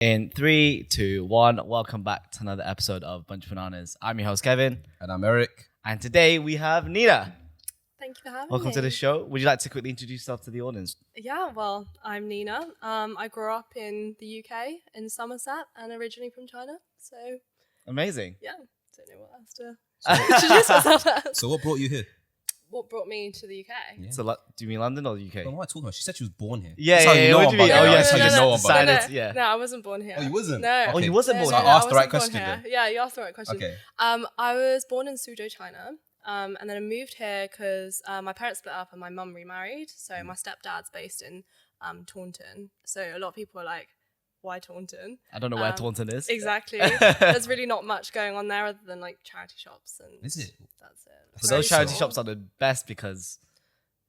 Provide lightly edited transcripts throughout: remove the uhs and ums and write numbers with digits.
In 3, 2, 1, welcome back to another episode of Bunch of Bananas. I'm your host, Kevin. And I'm Eric. And today we have Nina. Thank you for having me. Welcome to the show. Would you like to quickly introduce yourself to the audience? Yeah, well, I'm Nina. I grew up in the UK, in Somerset, and originally from China. So, Amazing. yeah, don't know what else to introduce myself as. So what brought you here? What brought me to the UK? Yeah. So, do you mean London or the UK? What am I talking about? She said she was born here. Yeah, That's how you know what do you mean? about Oh, it. yes, That's how you know about it. Decided, yeah. No, I wasn't born here. Oh, you wasn't? No. Oh, you wasn't born So here? I asked the right wasn't born question here. then. Yeah, you asked the right question. Okay. I was born in Suzhou, China. And then I moved here because my parents split up and my mum remarried. So my stepdad's based in Taunton. So a lot of people are like, why Taunton? I don't know where Taunton is. Exactly. There's really not much going on there other than like charity shops. And Is it? That's it. So Very those charity small. shops are the best because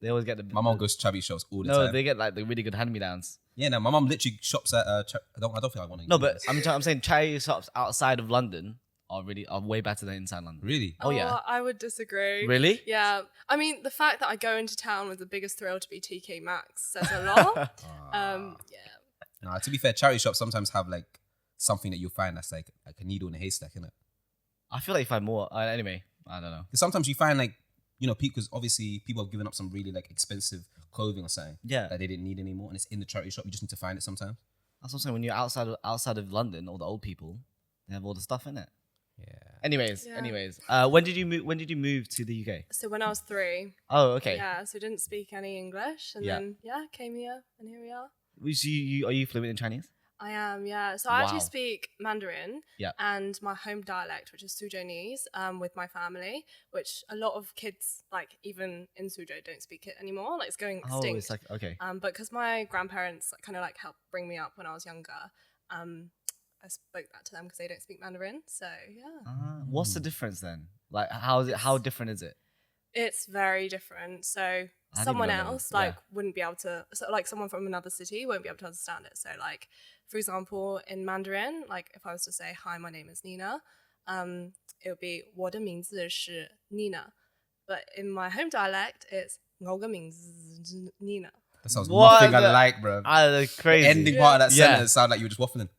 they always get the... My mom goes to charity shops all the No, time. they get like the really good hand-me-downs. Yeah, no, my mom literally shops at... I don't think I want to... No, but I'm saying charity shops outside of London are way better than inside London. Really? Oh, yeah. I would disagree. Really? Yeah. I mean, the fact that I go into town with the biggest thrill to be TK Maxx says a lot. Yeah. Nah, to be fair, charity shops sometimes have like something that you'll find that's like a needle in a haystack, innit? I feel like you find more. Anyway, I don't know. Because sometimes you find like, you know, because obviously people have given up some really like expensive clothing or something Yeah. that they didn't need anymore, and it's in the charity shop. You just need to find it sometimes. That's what I'm saying. When you're outside of London, all the old people, they have all the stuff in it. Yeah. Anyways, Yeah. when did you move to the UK? So when I was 3, Oh, okay. yeah, so didn't speak any English. And Yeah. then, came here and here we are. Are you fluent in Chinese? I am, yeah. So I actually Wow. speak Mandarin Yeah. and my home dialect, which is Suzhounese, with my family, which a lot of kids, like even in Suzhou, don't speak it anymore. Like it's going extinct. Oh, it's like okay. But because my grandparents kind of like helped bring me up when I was younger, I spoke that to them because they don't speak Mandarin. So yeah, What's the difference then? Like, how different is it? it's very different. So didn't someone know that. else Yeah. wouldn't be able to, so like someone from another city won't be able to understand it. So like, for example, in Mandarin, like if I was to say, hi, my name is Nina, it would be 我的名字是 Nina. But in my home dialect, it's 我的名字是 Nina. That sounds What nothing the- alike, bro. Crazy. The ending part of that Yeah. sentence sounded like you were just waffling.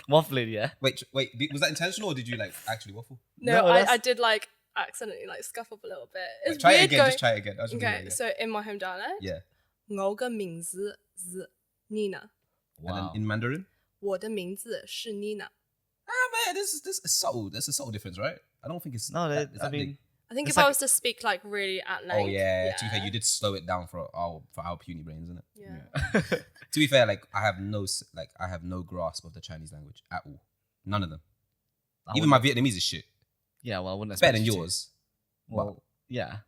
Waffling, yeah. Wait, was that intentional or did you like actually waffle? No, No, that's- I did like accidentally like scuff up a little bit. It's Wait, try it weird again, going, just try it again. I just wanna hear Okay, it so in my home dialect, again. 我的名字是 Nina. Yeah. And Wow. then in Mandarin? 我的名字是 Nina. Man, this is subtle. There's a subtle difference, right? I don't think it's No, that, I mean, big. I think It's if I like- was to speak like really at length. Oh yeah. To be fair, you did slow it down for our puny brains, isn't it? Yeah. To be fair, like I have no grasp of the Chinese language at all. None of them. Even my Vietnamese is shit. Yeah, well, I wouldn't It's better expect than you to. yours. Well, yeah.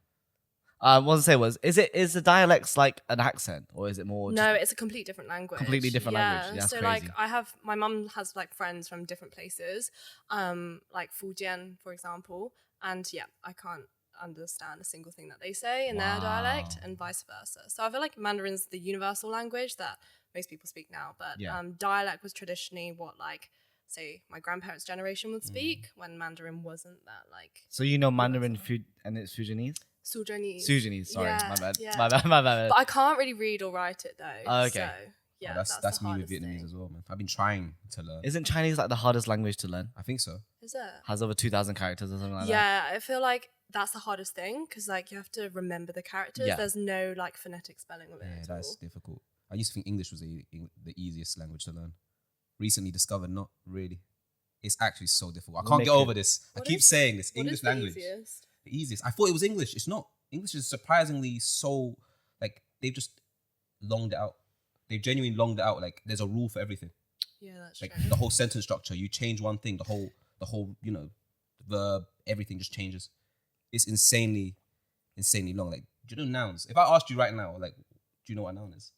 What I was gonna say is the dialects like an accent or is it more? No, it's a completely different language. Completely different language. Yeah, that's so crazy. like my mum has like friends from different places, like Fujian, for example, and yeah, I can't understand a single thing that they say in their dialect and vice versa. So I feel like Mandarin's the universal language that most people speak now, but Yeah. Dialect was traditionally what like say my grandparents' generation would speak when Mandarin wasn't that like So you know Mandarin food and it's Fujianese? Suzhounese. Sujanese, sorry, Yeah, my bad. yeah. My bad. But I can't really read or write it though. Oh, okay. So, yeah, that's the me with hardest Vietnamese thing. as well, man. I've been trying to learn. Isn't Chinese like the hardest language to learn? I think so. Is it? Has over 2,000 characters or something like that. Yeah, I feel like that's the hardest thing because like you have to remember the characters. Yeah. There's no like phonetic spelling of it. Yeah, at that's all. difficult. I used to think English was the easiest language to learn. Recently discovered not really. It's actually so difficult. I We'll can't make get it- over this. I What keep is- saying this. What English is the language. easiest? The easiest. I thought it was English. It's not. English is surprisingly so like they've just longed it out. They've genuinely longed it out. Like there's a rule for everything. Yeah, that's Like true. the whole sentence structure. You change one thing, the whole verb, everything just changes. It's insanely long. Like, do you know nouns? If I asked you right now, like, do you know what a noun is?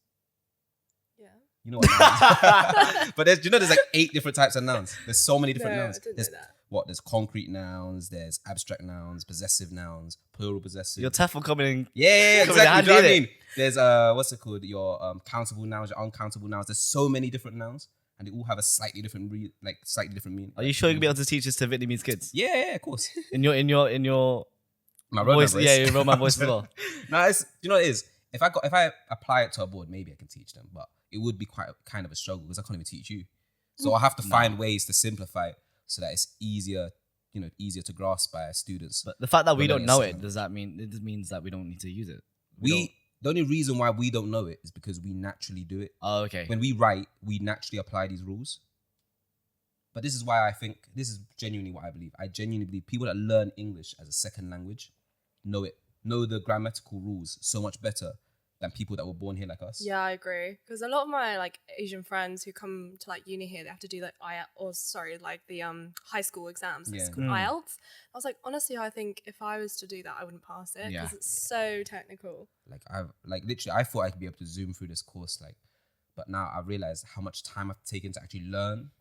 Yeah. You know what a noun is. But there's like 8 different types of nouns. There's so many different No, nouns. I didn't There's know that. there's concrete nouns, there's abstract nouns, possessive nouns, plural possessive. Your TEFL coming in. Yeah, Coming in exactly. handy, Do you know what I innit? mean? There's what's it called? Your countable nouns, your uncountable nouns. There's so many different nouns, and they all have a slightly different meaning. Are you sure you'll be able to teach this to Vietnamese kids? Yeah, of course. In your My voice, voice. yeah, your Roman voice as well. No, it's, you know what it is. If I apply it to a board, maybe I can teach them. But it would be quite kind of a struggle because I can't even teach you. So I have to find ways to simplify it so that it's easier to grasp by students. But the fact that we learning don't know a it, second does that mean it means that we don't need to use it? The only reason why we don't know it is because we naturally do it. Oh, okay. When we write, we naturally apply these rules. But this is why I think, this is genuinely what I believe. I genuinely believe people that learn English as a second language know the grammatical rules so much better than people that were born here like us. Yeah, I agree. Because a lot of my like Asian friends who come to like uni here, they have to do like the high school exams. It's called IELTS. I was like, honestly, I think if I was to do that, I wouldn't pass it because it's so technical. Literally, I thought I could be able to zoom through this course, but now I realize how much time I've taken to actually learn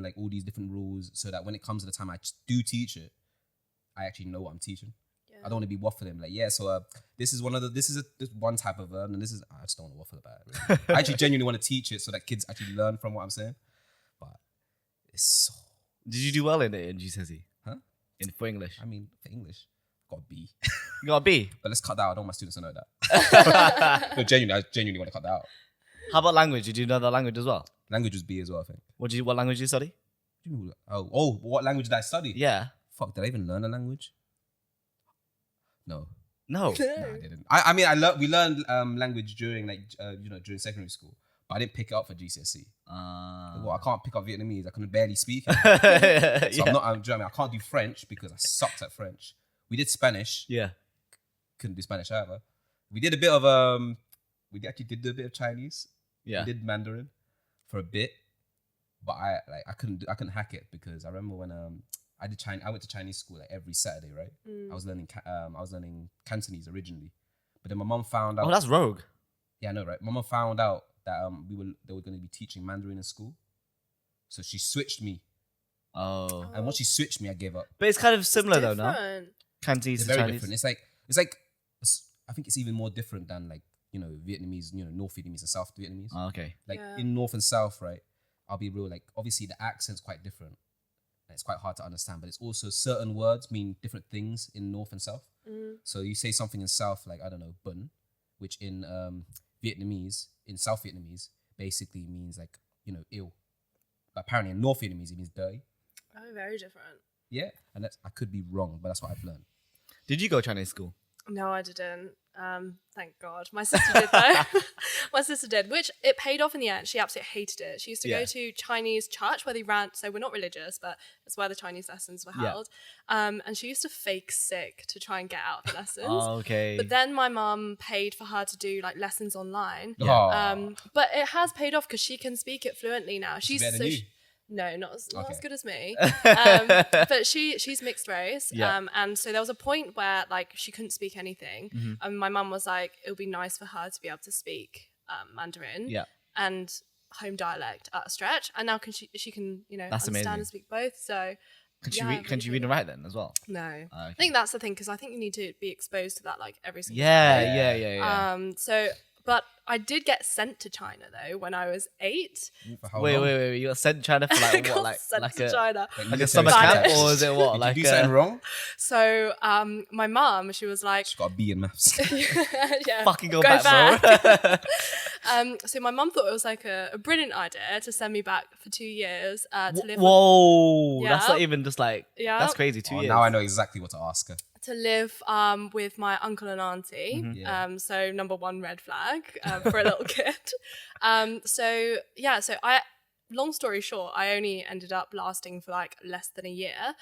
like all these different rules, so that when it comes to the time I do teach it, I actually know what I'm teaching. I don't want to be waffling this is one type of verb, and I just don't want to waffle about it. Really. I actually genuinely want to teach it so that kids actually learn from what I'm saying. But it's so. Did you do well in it in GCSE? Huh? For English? I mean, for English, I got a B. You got a B? But let's cut that out. I don't want my students to know that. No, I genuinely want to cut that out. How about language? Did you know the language as well? Language was B as well, I think. What language did you study? What language did I study? Yeah. Fuck, did I even learn a language? No. No. I didn't. I mean, we learned language during during secondary school, but I didn't pick it up for GCSE. I can't pick up Vietnamese. I can barely speak it. So I can't do French because I sucked at French. We did Spanish. Yeah. Couldn't do Spanish either. We did a bit of we actually did do a bit of Chinese. Yeah. We did Mandarin for a bit, but I couldn't hack it because I remember when I went to Chinese school like every Saturday, right? I was learning Cantonese originally, but then my mum found out. Oh, that's rogue. Yeah, I know, right? My mum found out that they were going to be teaching Mandarin in school, so she switched me. Oh. And once she switched me, I gave up. But it's kind of similar though, no? Different. Cantonese It's to very Chinese. different. I think it's even more different than Vietnamese, North Vietnamese and South Vietnamese. Oh, okay. In North and South, right? I'll be real. Obviously the accent's quite different. It's quite hard to understand, but it's also certain words mean different things in North and South. So you say something in South, like, I don't know, bun, which in Vietnamese, in South Vietnamese, basically means like, ill. But apparently in North Vietnamese, it means dirty. Oh, very different. Yeah. And I could be wrong, but that's what I've learned. Did you go Chinese school? No, I didn't. Thank God. My sister did though. My sister did, which it paid off in the end. She absolutely hated it. She used to go to Chinese church where they ran. So we're not religious, but it's where the Chinese lessons were held. And she used to fake sick to try and get out of the lessons. Oh, okay. But then my mum paid for her to do like lessons online. Yeah. But it has paid off because she can speak it fluently now. She's better than you? No, not as good as me. But she's mixed race. Yeah. And so there was a point where like she couldn't speak anything. And my mum was like, it would be nice for her to be able to speak Mandarin and home dialect at a stretch. And now she can, That's understand amazing. and speak both. So Can she read and write then as well? no. Okay. I think that's the thing, because I think you need to be exposed to that like every single day. Yeah. But I did get sent to China though when I was 8. For how Wait, long? you got sent to China for I like got what? Like sent to a China. like a military summer attached. camp, or is it what? Did Like you do something wrong? So my mum, she was like, She's got a B in maths. yeah, fucking go back, bro. So my mum thought it was like a brilliant idea to send me back for 2 years to live. Whoa, that's Yeah. not even just like that's crazy. 2 years. Now I know exactly what to ask her. To live with my uncle and auntie. Yeah. So number one red flag for a little kid. So I, long story short, I only ended up lasting for like less than a year.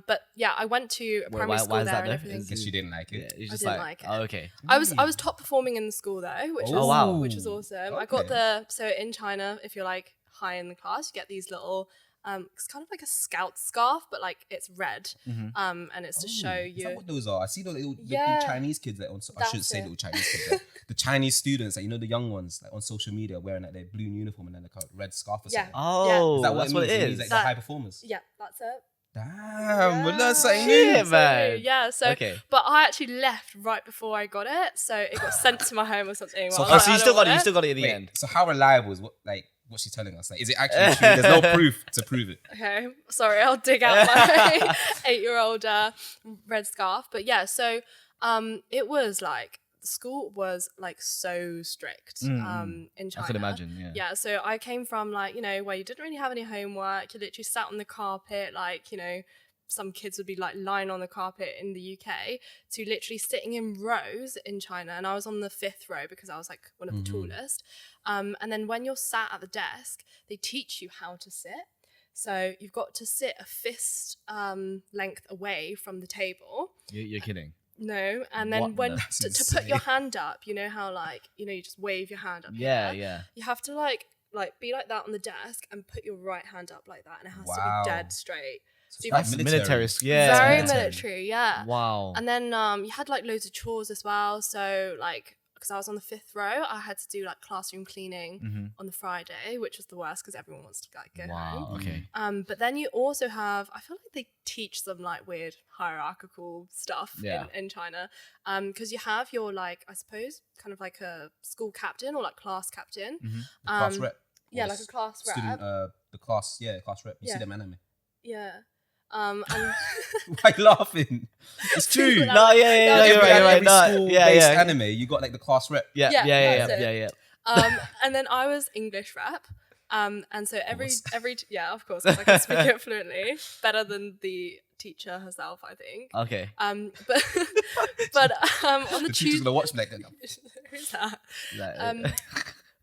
But yeah, I went to primary school why is there that and though? everything. Because she didn't like it. Yeah, it's I just didn't like it. Oh, okay. I was top performing in the school though, which Oh, wow. which was awesome. I got Okay. so in China, if you're like high in the class, you get these little it's kind of like a scout scarf, but like it's red. And it's to show Is you. that what those are? I see the little Yeah. Chinese kids I shouldn't That's say it. little Chinese kids. Like, the Chinese students, like, the young ones, like on social media wearing like their blue uniform and then like a red scarf or Yeah. something. Oh, Is that that's what what it means? it It is. means like That- the high performers. Yeah, that's it. Damn, we learned something Shit, new. man. Yeah, so Okay. but I actually left right before I got it, so it got sent to my home or something. So- Well, I So you don't still got want it. You still got it in the Wait, end. so how reliable is what she's telling us? Like, is it actually true? There's no proof to prove it. Okay, sorry, I'll dig out my 8-year-old red scarf. But yeah, so it was like the school was like so strict in China. I could imagine. Yeah. Yeah, so I came from like, you know, where you didn't really have any homework. You literally sat on the carpet, like, you know, some kids would be like lying on the carpet in the UK, to literally sitting in rows in China. And I was on the 5th row because I was like one of the tallest. And then when you're sat at the desk, they teach you how to sit. So you've got to sit a fist length away from the table. You're kidding. No, and then What? when That's to put your insane. hand up, you know how like, you know, you just wave your hand up. Yeah, here? yeah. You have to like be like that on the desk and put your right hand up like that, and it has to Wow. be dead straight. So So it's you've like got Military. Yeah. very military. military, yeah. Wow. And then you had like loads of chores as well. So like, because I was on the 5th row, I had to do like classroom cleaning on the Friday, which was the worst because everyone wants to like go Wow. home. Okay. But then you also have, I feel like they teach some like weird hierarchical stuff in China. Because you have your like, I suppose, kind of like a school captain or like class captain. The class rep. Yeah, or like a class rep. student, the class rep. You Yeah. see them anime. Yeah. And Why you laughing? It's true. People No, yeah, No, you're Every, right, you're right. every No, school-based yeah. anime, you got like the class rep. Yeah, Yeah, yeah, that's yeah, it. yeah. And then I was English rep. And so course. yeah, of course, 'cause I can speak it fluently, better than the teacher herself, I think. Okay. But on the The teacher's Tuesday, gonna watch me like that. who's that? Like,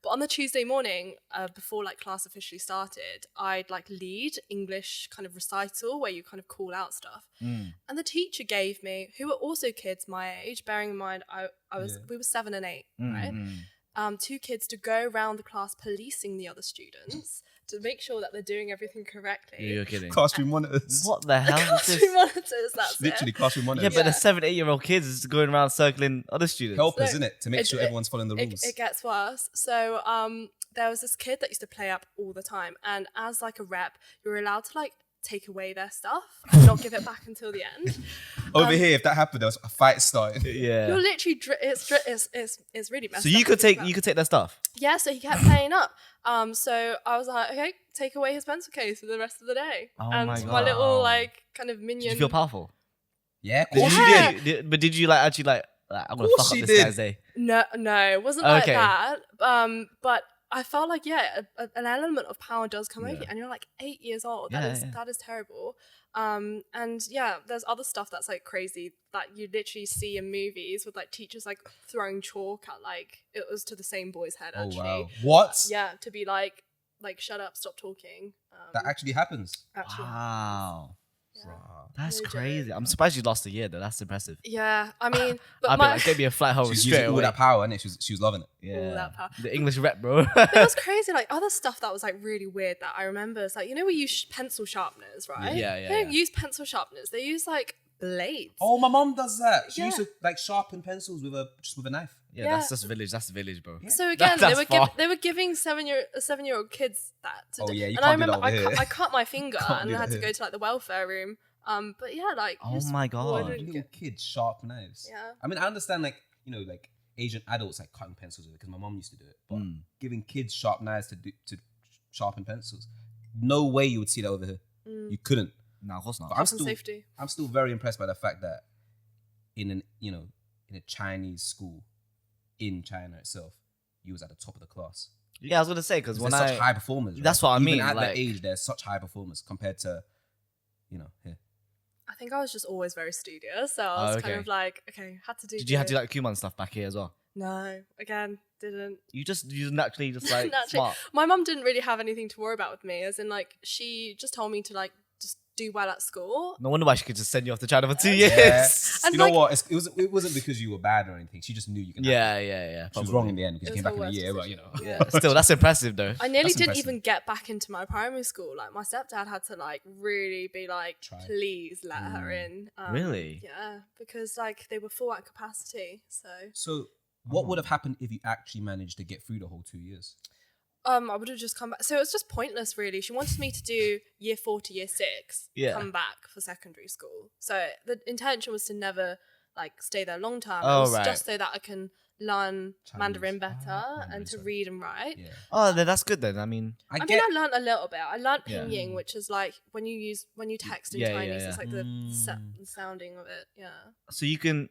But on the Tuesday morning, before like class officially started, I'd like lead English kind of recital where you kind of call out stuff. And the teacher gave me, who were also kids my age, bearing in mind we were 7 and 8, right? 2 kids to go around the class policing the other students to make sure that they're doing everything correctly. you're kidding. Classroom monitors. What the hell is Classroom this? monitors, that's Literally it. classroom Yeah, monitors. but the Yeah. 7, 8-year-old kids is going around circling other students. Helpers, So, isn't it? To make sure everyone's following the rules. It gets worse. So there was this kid that used to play up all the time, and as like a rep, you're allowed to like take away their stuff and not give it back until the end. Over here, if that happened, there was a fight starting. Yeah. You're literally it's really messed So up you could to think take their stuff. Yeah, so he kept playing up. So I was like, okay, take away his pencil case for the rest of the day. Oh and my my little God. like kind of Did minion. you feel powerful? Yeah, of Did course you, you Yeah. did. but did you like actually like I'm gonna Of course fuck up she this did. guy's day? No, it wasn't like Okay. that. But I felt like an element of power does come over you, and you're like 8 years old. That is terrible. And yeah, there's other stuff that's like crazy that you literally see in movies with like teachers like throwing chalk at like it was to the same boy's head Oh actually. wow. What? Yeah, to be like shut up, stop talking. That actually happens. Actually Wow. Yeah. Wow. That's No joke. crazy. I'm surprised you lost a year though. That's impressive. Yeah, I mean, but I'd be like, give me a flight home She's straight using all away. that power, innit? She was loving it. Yeah. that power. The English rep, bro. But it was crazy. Like other stuff that was like really weird that I remember is like, you know, we use pencil sharpeners, right? Yeah, They don't use pencil sharpeners. They use like blades. Oh, my mom does that. She Yeah. used to like sharpen pencils with a knife. Yeah, Yeah. that's just village. That's the village, bro. So again, That's far. they were giving 7-year-old kids that. To Oh, do. yeah, you and I can't do that remember over here. I cut my finger Can't and do I had that to go here. to like the welfare room. But yeah, like Oh you just my God. wouldn't Little get- kids sharp knives. Yeah. I mean, I understand like, you know, like Asian adults like cutting pencils with it because my mom used to do it. But giving kids sharp knives to sharpen pencils, no way you would see that over here. You couldn't. No, of course not. But Health and safety. I'm still very impressed by the fact that in a Chinese school in China itself, you was at the top of the class. Yeah, I was gonna say because There's when such high performers. That's right? what I Even mean, at like- that age, there's such high performers compared to, here. I think I was just always very studious, so I was kind okay. of like, okay, had to do. did you have to this. like Kumon stuff back here as well? No, again, didn't. You naturally just like Naturally. smart. My mum didn't really have anything to worry about with me, as in like she just told me to like just do well at school. No wonder why she could just send you off to China for 2 Yeah. years. And You know like- what? It wasn't because you were bad or anything. She just knew you can. Yeah. She was wrong in the end because It you was came back her in a worst year, but decision. Yeah, still that's impressive though. I nearly That's didn't impressive. even get back into my primary school. Like my stepdad had to like really be like, Try. please let her in. Really? Yeah, because like they were full at capacity. So, what would have happened if you actually managed to get through the whole 2 years? I would have just come back. So it was just pointless, really. She wanted me to do year 4 to year 6, Yeah. come back for secondary school. So the intention was to never like stay there long term. Oh, it was right. just so that I can learn Chinese. Mandarin better Mandarin, and to sorry. read and write. Yeah. Oh, then that's good then. I mean, I mean, I learned a little bit. I learned Yeah. pinyin, which is like when you text in Yeah, yeah, Chinese, yeah. it's like the sounding of it. Yeah. so you can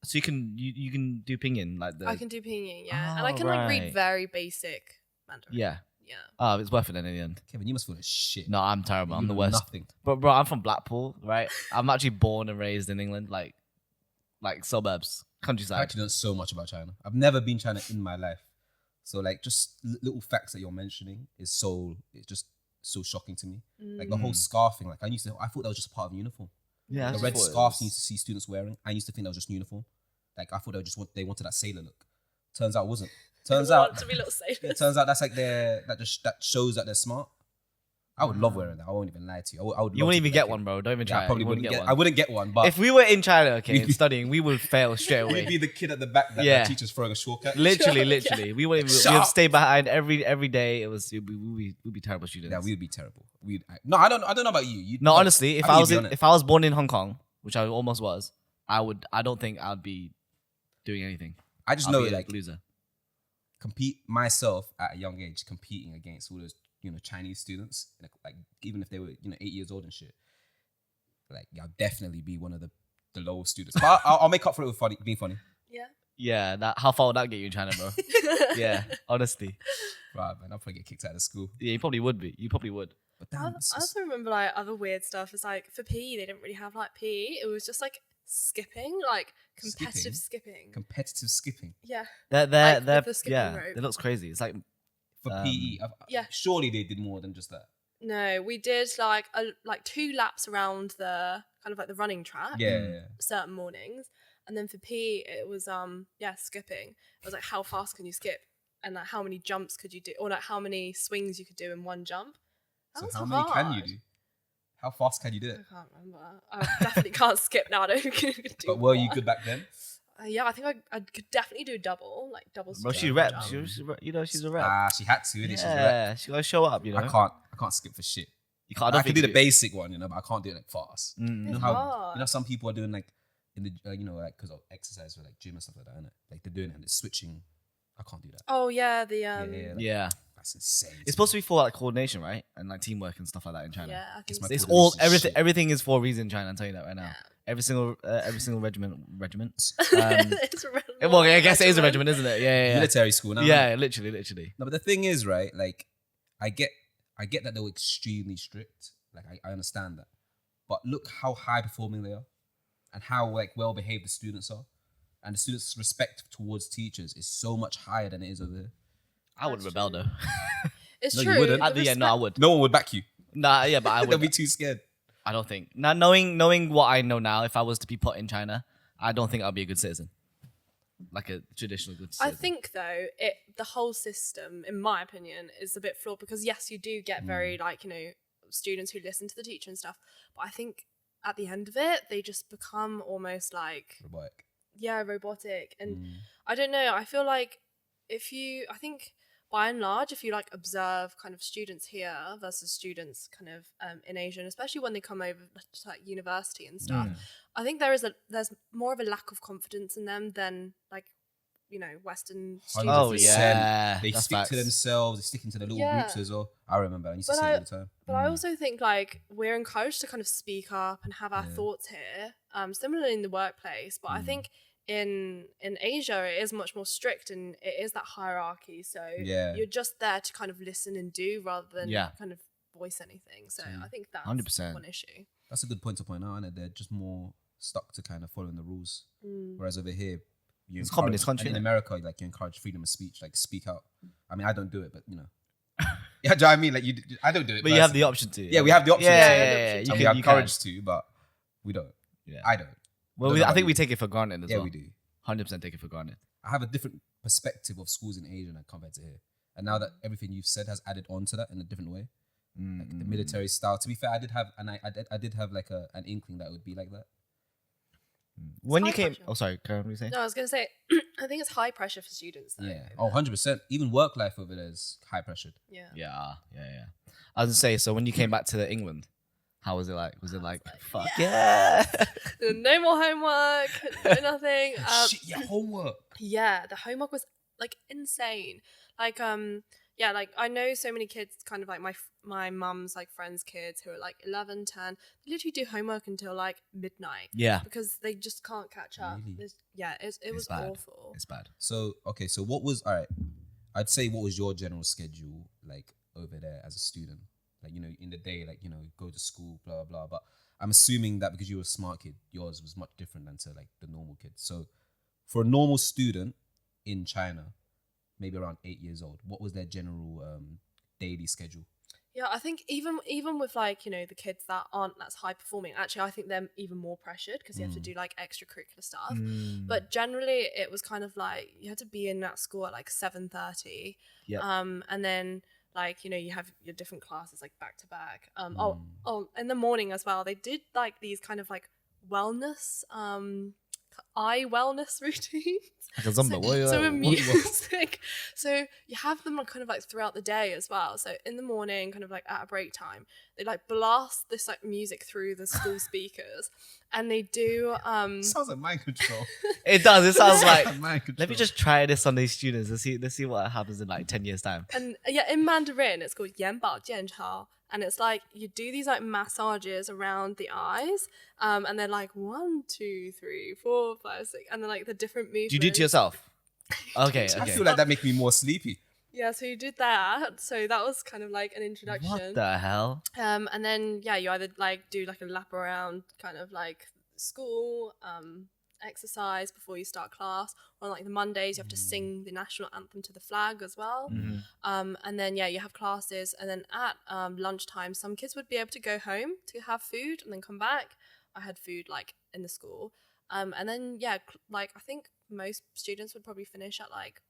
So you can do pinyin like the I can do pinyin, yeah, and I can like right. read very basic Mandarin. yeah. Yeah. Oh, it's worth it then in the end. Kevin, you must feel like shit. No, I'm terrible. I'm You the know worst. Nothing. Bro, I'm from Blackpool, right? I'm actually born and raised in England, like suburbs, I countryside. actually don't so much about China. I've never been China in my life. So like just little facts that you're mentioning it's just so shocking to me. Like the whole scarf thing. Like I thought that was just a part of uniform. Yeah, I The just red thought it scarves was- you used to see students wearing. I used to think that was just uniform. Like I thought they wanted that sailor look. Turns out it wasn't. Turns I want out to be little sailors. yeah, turns out that's like that shows that they're smart. I would love wearing that. I won't even lie to you. I would. You love wouldn't to even be get like one, him. bro. Don't even Yeah, try. I probably You wouldn't get. one. I wouldn't get one, but If we were in China, okay, and studying, we would fail straight you'd away. be the kid at the back that Yeah. the teacher's throwing a shortcut. Literally, we wouldn't. Shut We would up. stay behind every day. We'd be terrible students. Yeah, we'd be terrible. No, I don't know about you. No, honestly, if I think you'd be on it. if I was born in Hong Kong, which I almost was, I don't think I'd be doing anything. I just I'd know be like a loser. compete myself at a young age, competing against all those Chinese students, like even if they were 8 years old and shit. Like I'll definitely be one of the low students, but I'll make up for it with being funny. Yeah. Yeah, how far would that get you in China, bro? Yeah, honestly. Right, man, I'll probably get kicked out of school. Yeah, you probably would be. You probably would. But I damn, it's also remember like other weird stuff. It's like for PE, they didn't really have like PE. It was just like skipping, like competitive skipping. competitive skipping Yeah. They're Like with the skipping yeah. rope. It looks crazy. It's like for PE. Yeah. Surely they did more than just that. No, we did like 2 laps around the kind of like the running track. Yeah. Certain mornings, and then for PE it was skipping. It was like how fast can you skip, and like how many jumps could you do, or like how many swings you could do in one jump. That So was how many can you hard. do? How fast can you do I it? can't remember. I definitely can't skip now. I don't think I could do But were you more. good back then? Yeah, I think I could definitely do double bro, skip she rep. jump. She's a rep. She had to. Innit? She's a rep. Yeah, she gotta show up. I can't skip for shit. You can't. I can do the basic one, but I can't do it like fast. Mm. You know It's how hard. some people are doing like in the like because of exercise or like gym and stuff like that, innit? Like they're doing it and it's switching. I can't do that. Oh yeah, the Yeah, like, Yeah, that's insane. it's supposed to be for like coordination, right, and like teamwork and stuff like that in China. yeah. I think my so. It's cool. all Coordination shit. everything is for a reason in China. I'm telling you that right now. Yeah. Every single regiment. It's a red Well, I guess it is a regiment, isn't it? Yeah. military school now. Yeah, literally. No, but the thing is, right? Like, I get that they were extremely strict. Like, I understand that. But look how high performing they are, and how like well behaved the students are, and the students' respect towards teachers is so much higher than it is over here. I would That's rebel true. though. It's No, you true. wouldn't. At the end, no, I would. No one would back you. Nah, yeah, but I They'll would. be too scared. I don't think. Now, knowing what I know now, if I was to be put in China, I don't think I'd be a good citizen. Like a traditional good I citizen. think though, the whole system, in my opinion, is a bit flawed because yes, you do get very students who listen to the teacher and stuff, but I think at the end of it, they just become almost like Robotic. robotic, and I don't know. I feel like I think by and large, if you like observe kind of students here versus students kind of in Asia, and especially when they come over to like university and stuff, I think there's more of a lack of confidence in them than like Western students. Oh, 100%. yeah, They that's stick facts. to themselves. They stick into their little Yeah. groups as well. I remember. I used to But say it all the time. But I also think like we're encouraged to kind of speak up and have our Yeah. thoughts here. Similarly in the workplace, but I think in Asia it is much more strict and it is that hierarchy. So Yeah. you're just there to kind of listen and do rather than Yeah. kind of voice anything. So I think that's 100%. one issue. That's a good point to point out, and they're just more stuck to kind of following the rules. Whereas over here, It's a communist encourage- country, and in innit? America, like you encourage freedom of speech, like speak out. I mean, I don't do it, but yeah, do you know what I mean? Like I don't do it, But you have personally. the option to. Yeah, we have the option. Yeah, to. yeah, Yeah, yeah. yeah, You And can, we are you can. encouraged to, but we don't. Yeah. I don't. Well, Don't know I about think we you. take it for granted as Yeah, well. we do. 100% take it for granted. I have a different perspective of schools in Asia compared to here. And now that everything you've said has added on to that in a different way, like the military style. To be fair, I did have like an inkling that it would be like that. When high you came, pressure. oh sorry, Karen, what were you saying? No, I was going to say, I think it's high pressure for students though. Yeah. Oh, 100%. Even work life over there is high pressured. Yeah. Yeah. I was gonna say, so when you came back to England, how was it like? Was it like, fuck yeah? No more homework, no nothing. Shit, yeah, homework. Yeah, the homework was like insane. Like yeah, like I know so many kids, kind of like my mum's like friends' kids who are like 11, 10. They literally do homework until like midnight. Yeah. Because they just can't catch up. Really? It was bad. awful. It's bad. So okay, so what was all right? I'd say what was your general schedule like over there as a student? Like, you know, in the day, like, you know, go to school, blah blah blah. But I'm assuming that because you were a smart kid, yours was much different than to like the normal kids. So for a normal student in China, maybe around 8 years old, what was their general daily schedule? Yeah, I think even with like, you know, the kids that aren't as high performing, actually I think they're even more pressured because you have to do like extracurricular stuff. But generally it was kind of like you had to be in that school at like 7:30. Yep. And then like, you know, you have your different classes like back to back. Oh, in the morning as well, they did like these kind of like wellness eye wellness routines. Like a Zumba. So with music. So you have them kind of like throughout the day as well. So in the morning, kind of like at a break time, they like blast this like music through the school speakers, and they do Sounds like mind control. It does. It sounds like, Mind control. let me just try this on these students. Let's see what happens in like 10 years time. and yeah, in Mandarin it's called 眼保健操. And it's like you do these like massages around the eyes, and they're like 1, 2, 3, 4, 5, 6, and then like the different movements. Do you do it to yourself? Okay, I okay. feel like that makes me more sleepy. Yeah, so you did that. So that was kind of like an introduction. What the hell? And then yeah, you either like do like a lap around kind of like school exercise before you start class. On like the Mondays, you have to sing the national anthem to the flag as well. And then yeah, you have classes, and then at lunchtime, some kids would be able to go home to have food and then come back. I had food like in the school, and then yeah, like I think most students would probably finish at like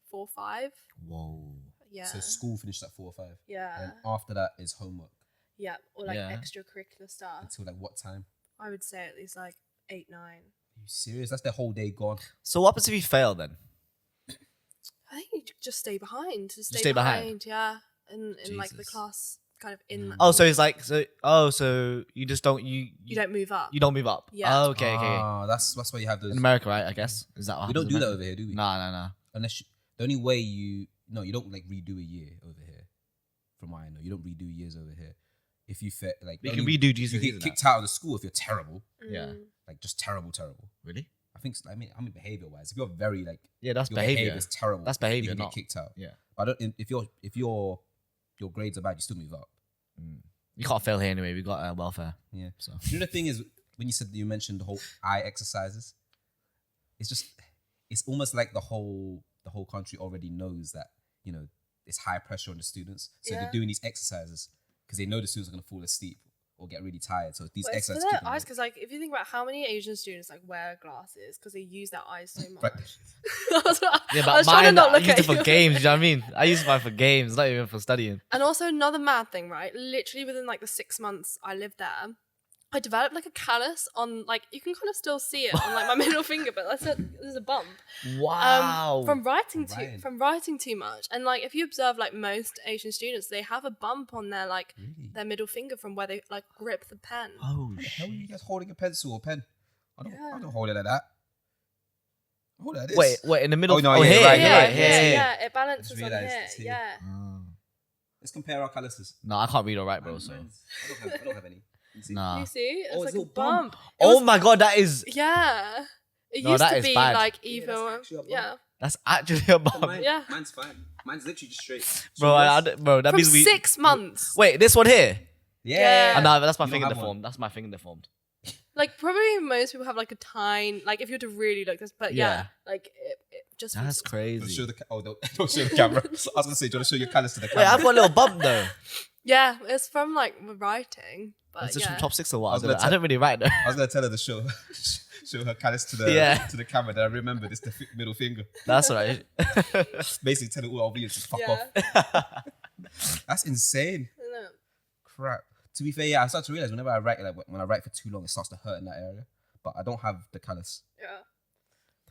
4 or 5. Whoa. Yeah. So school finished at 4 or 5. Yeah. And after that is homework. Yeah, or like Yeah. extracurricular stuff. Until like what time? I would say at least like 8, 9. Are you serious? That's their whole day gone. So what happens if you fail then? I think you just stay behind. Just stay behind? Yeah, in like the Jesus. class, kind of in. Oh, so it's like so you just don't you don't move up. you don't move up. Yeah. Oh, okay. Ah, that's why you have those. In America, right? I guess is that what We don't happens do in that America? over here, do we? No. Unless the only way you don't like redo a year over here. From what I know, you don't redo years over here. If you like, You only- can redo You GCSEs. get kicked out of the school if you're terrible, Yeah. like just terrible. Really? I think. I mean, behavior wise, if you're very like Yeah, that's your behavior. is terrible. That's you behavior, can not get kicked out. Yeah. But I don't. If your grades are bad, you still move up. You can't fail here anyway. We got welfare. Yeah. So You know the thing is, when you mentioned the whole eye exercises, it's almost like the whole country already knows that, you know, it's high pressure on the students, so Yeah. they're doing these exercises because they know the students are gonna fall asleep or get really tired. So these But it's for exercises their keep them eyes, awake. because like if you think about how many Asian students like wear glasses because they use their eyes so much. Right. yeah, I was but trying to mine not I look use at it for you. games. You know what I mean? I use mine for games, not even for studying. And also another mad thing, right? Literally within like the 6 months I lived there, I developed like a callus on like you can kind of still see it on like my middle finger, but there's a bump. Wow. From writing Right. too much. And like if you observe like most Asian students, they have a bump on their like Really? their middle finger from where they like grip the pen. Oh How are you shit. guys holding a pencil or pen? I Yeah. don't hold it like that. I hold it like this. Wait, in the middle. Oh, no, oh, yeah, here, right, here, right, here. yeah, it balances Just on realised here. it's here. Yeah. Oh. Let's compare our calluses. No, I can't read or write, bro. So I don't have any. You see? nah. You see? It's Oh, like it's a a little bump. bump. It Oh was- my god, that is Yeah. It No, used that to is be bad. like Yeah, either. that's actually a bump. Yeah. that's actually a bump, Yeah. Mine's fine. Mine's literally just straight. bro. Bro, that From means we. 6 months. Wait, this one here. Yeah. Oh, no, that's my You don't finger have one. deformed. That's my finger deformed. Like probably most people have like a tiny, like if you were to really look this, but yeah, Yeah. like it just. from That's 6 crazy. Don't show don't show the camera. I was gonna say, do you want to show your callus to the Wait, camera? I've got a little bump though. Yeah, it's from like writing, but Is this yeah. from top 6 or what? I was gonna I don't really write though. I was gonna tell her to show her callus to the Yeah. to the camera. That I remember this the middle finger. That's alright. Basically, telling all our viewers to fuck Yeah. off. That's insane. I know. Crap. To be fair, yeah, I start to realize whenever I write, like when I write for too long, it starts to hurt in that area. But I don't have the callus. Yeah.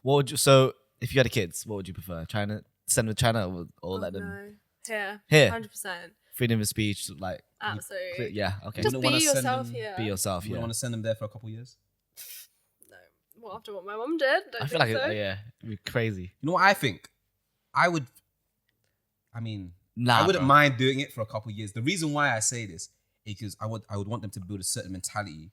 What would you? So, if you had kids, what would you prefer? China, send them to China, or let them No. Here. Here. 100%. freedom of speech? Like, Absolutely. yeah, okay. Just wouldn't be wanna send yourself them- here. Be yourself. You Yeah. don't want to send them there for a couple of years. No. Well, after what my mum did, don't I feel think like so. yeah, it'd be crazy. You know what I think? I would. I mean, Nah, I wouldn't bro. mind doing it for a couple of years. The reason why I say this is because I would want them to build a certain mentality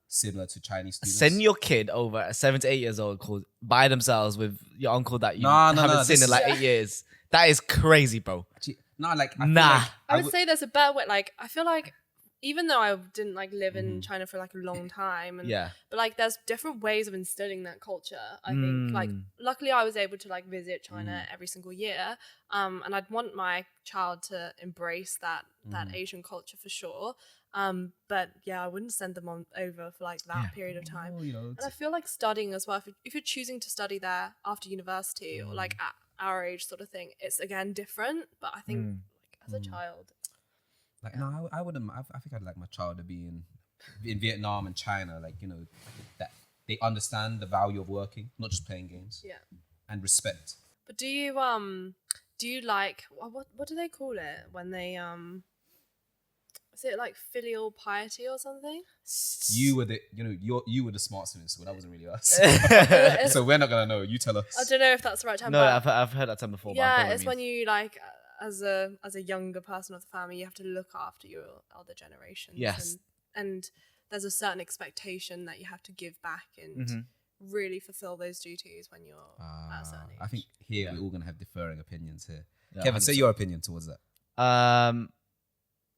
similar to Chinese students. Send your kid over at 7 to 8 years old by themselves with your uncle that you No, haven't seen this in like is- 8 years. That is crazy, bro. Actually, no, like I feel Nah. like I would say there's a better way. Like, I feel like even though I didn't like live Mm-hmm. in China for like a long time, and Yeah. but like there's different ways of instilling that culture. I think like Mm. luckily I was able to like visit China every single year, and I'd want my child to embrace that Asian culture for sure. But yeah, I wouldn't send them over for like that period of time. well, you know, And I feel like studying as well. If you're choosing to study there after university or like at our age sort of thing, it's again different. But I think like as a child, like no, I wouldn't. I think I'd like my child to be in Vietnam and China, like you know, that they understand the value of working, not just playing games, yeah. and respect. But do you like what do they call it when they is it like filial piety or something? You were the you were the smart students, so that wasn't really us. It's- So we're not gonna know. You tell us. I don't know if that's the right term. No, but I've heard that term before. but I yeah, don't know it's what it when you like as a younger person of the family, you have to look after your elder generations. Yes. and there's a certain expectation that you have to give back and really fulfill those duties when you're at a certain age. I think here we're all gonna have differing opinions here. Yeah, Kevin, say 100%. your opinion towards that.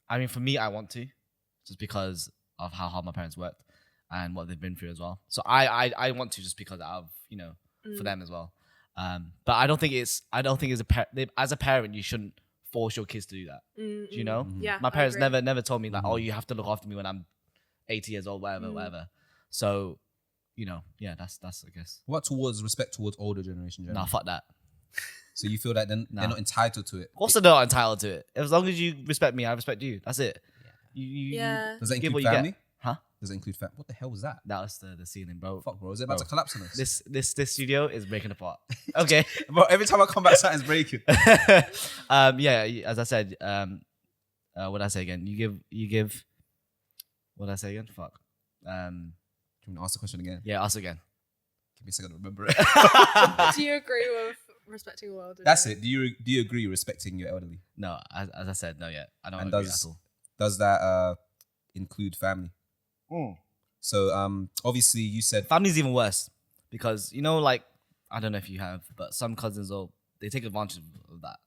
I mean, for me, I want to, just because of how hard my parents worked and what they've been through as well. So I want to just because of for them as well. But I don't think as a parent you shouldn't force your kids to do that. Do you know? Yeah, My I parents agree. never told me like, oh, you have to look after me when I'm 80 years old, whatever. So, yeah, that's I guess. What towards respect towards older generation? Nah, fuck that. So you feel that they're not entitled to it? Of course, they're not entitled to it. As long as you respect me, I respect you. That's it. You Yeah. Does that give include what you family? get. Huh? Does that include family? What the hell was that? That was the ceiling, bro. Fuck, bro. Is it about Bro. to collapse on us? This studio is breaking apart. Okay. Bro, every time I come back, something's breaking. Yeah, as I said, what did I say again? You give what did I say again? Fuck. Do you want to ask the question again? Yeah, us again. Give me a second to remember it. Do you agree with respecting the world? That's it. Do you agree respecting your elderly? No, as I said, no yet. I don't And agree at all. does that include family? So obviously you said Family's even worse because like I don't know if you have, but some cousins they take advantage of that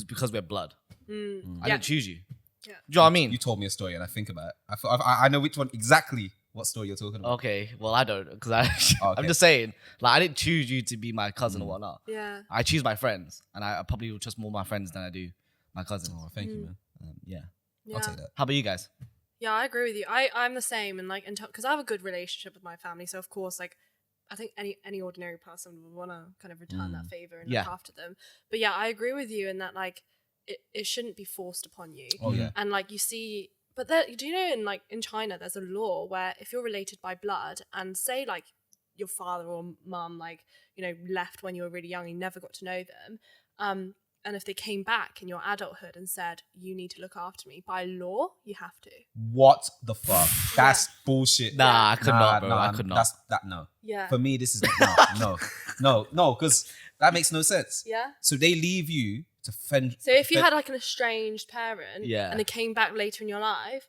because we're blood. I Yeah. didn't choose you. Yeah. Do you know what I mean? you told me a story and I think about it. I know which one exactly. What story you're talking about? Okay, well I don't because Okay. I'm just saying like I didn't choose you to be my cousin or whatnot. Yeah. I choose my friends, and I probably will trust more my friends than I do my cousins. Oh, thank you, man. Yeah. Yeah. I'll take that. How about you guys? Yeah, I agree with you. I'm the same, and like, because I have a good relationship with my family, so of course, like, I think any ordinary person would want to kind of return that favor and Yeah. look after them. But yeah, I agree with you in that like it shouldn't be forced upon you. Oh yeah. And like you see, but there, do you know in China there's a law where if you're related by blood and say like your father or mum like left when you were really young, you never got to know them, and if they came back in your adulthood and said you need to look after me, by law you have to. What the fuck? That's bullshit. Nah, I could not, bro. I could not. No. Yeah. For me, this is no, because that makes no sense. Yeah. So they leave you to fend. So if you had like an estranged parent, Yeah. and they came back later in your life,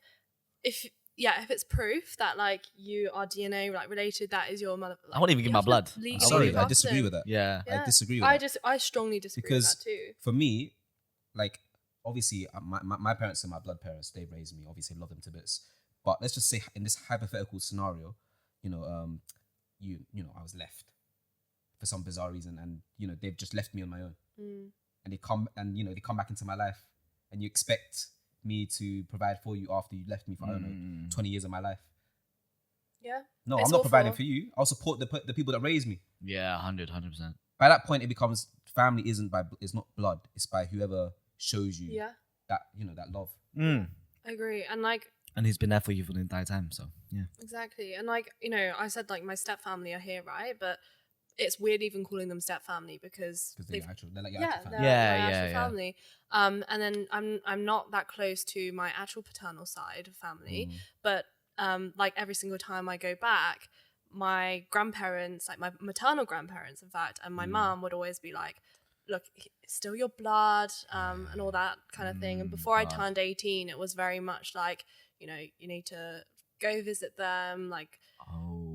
if it's proof that like you are DNA like related, that is your mother. Like, I won't even you give my have to blood. legally Sorry, look I after disagree them. with that. Yeah. Yeah. I disagree with that. I strongly disagree Because with that too. for me, like obviously my parents and my blood parents, they raised me. Obviously, love them to bits. But let's just say in this hypothetical scenario, I was left for some bizarre reason, and they've just left me on my own, and they come back into my life, and you expect me to provide for you after you left me for I don't know 20 years of my life. Yeah. No, It's I'm not providing awful. for you. I'll support the people that raised me. Yeah, 100%. By that point, it becomes family it's not blood. It's by whoever shows you Yeah. that that love. Mm. I agree. And like And he's been there for you for the entire time, so yeah. exactly. And like, I said like my step family are here, right? But it's weird even calling them step family because Because they've they're like your yeah, actual they're family. Yeah, my yeah, actual yeah. family. And then I'm not that close to my actual paternal side of family, but like every single time I go back, my grandparents, like my maternal grandparents, in fact, and my mum would always be like, look, still your blood, and all that kind of thing. And before I turned 18, it was very much like, you know, you need to go visit them, like,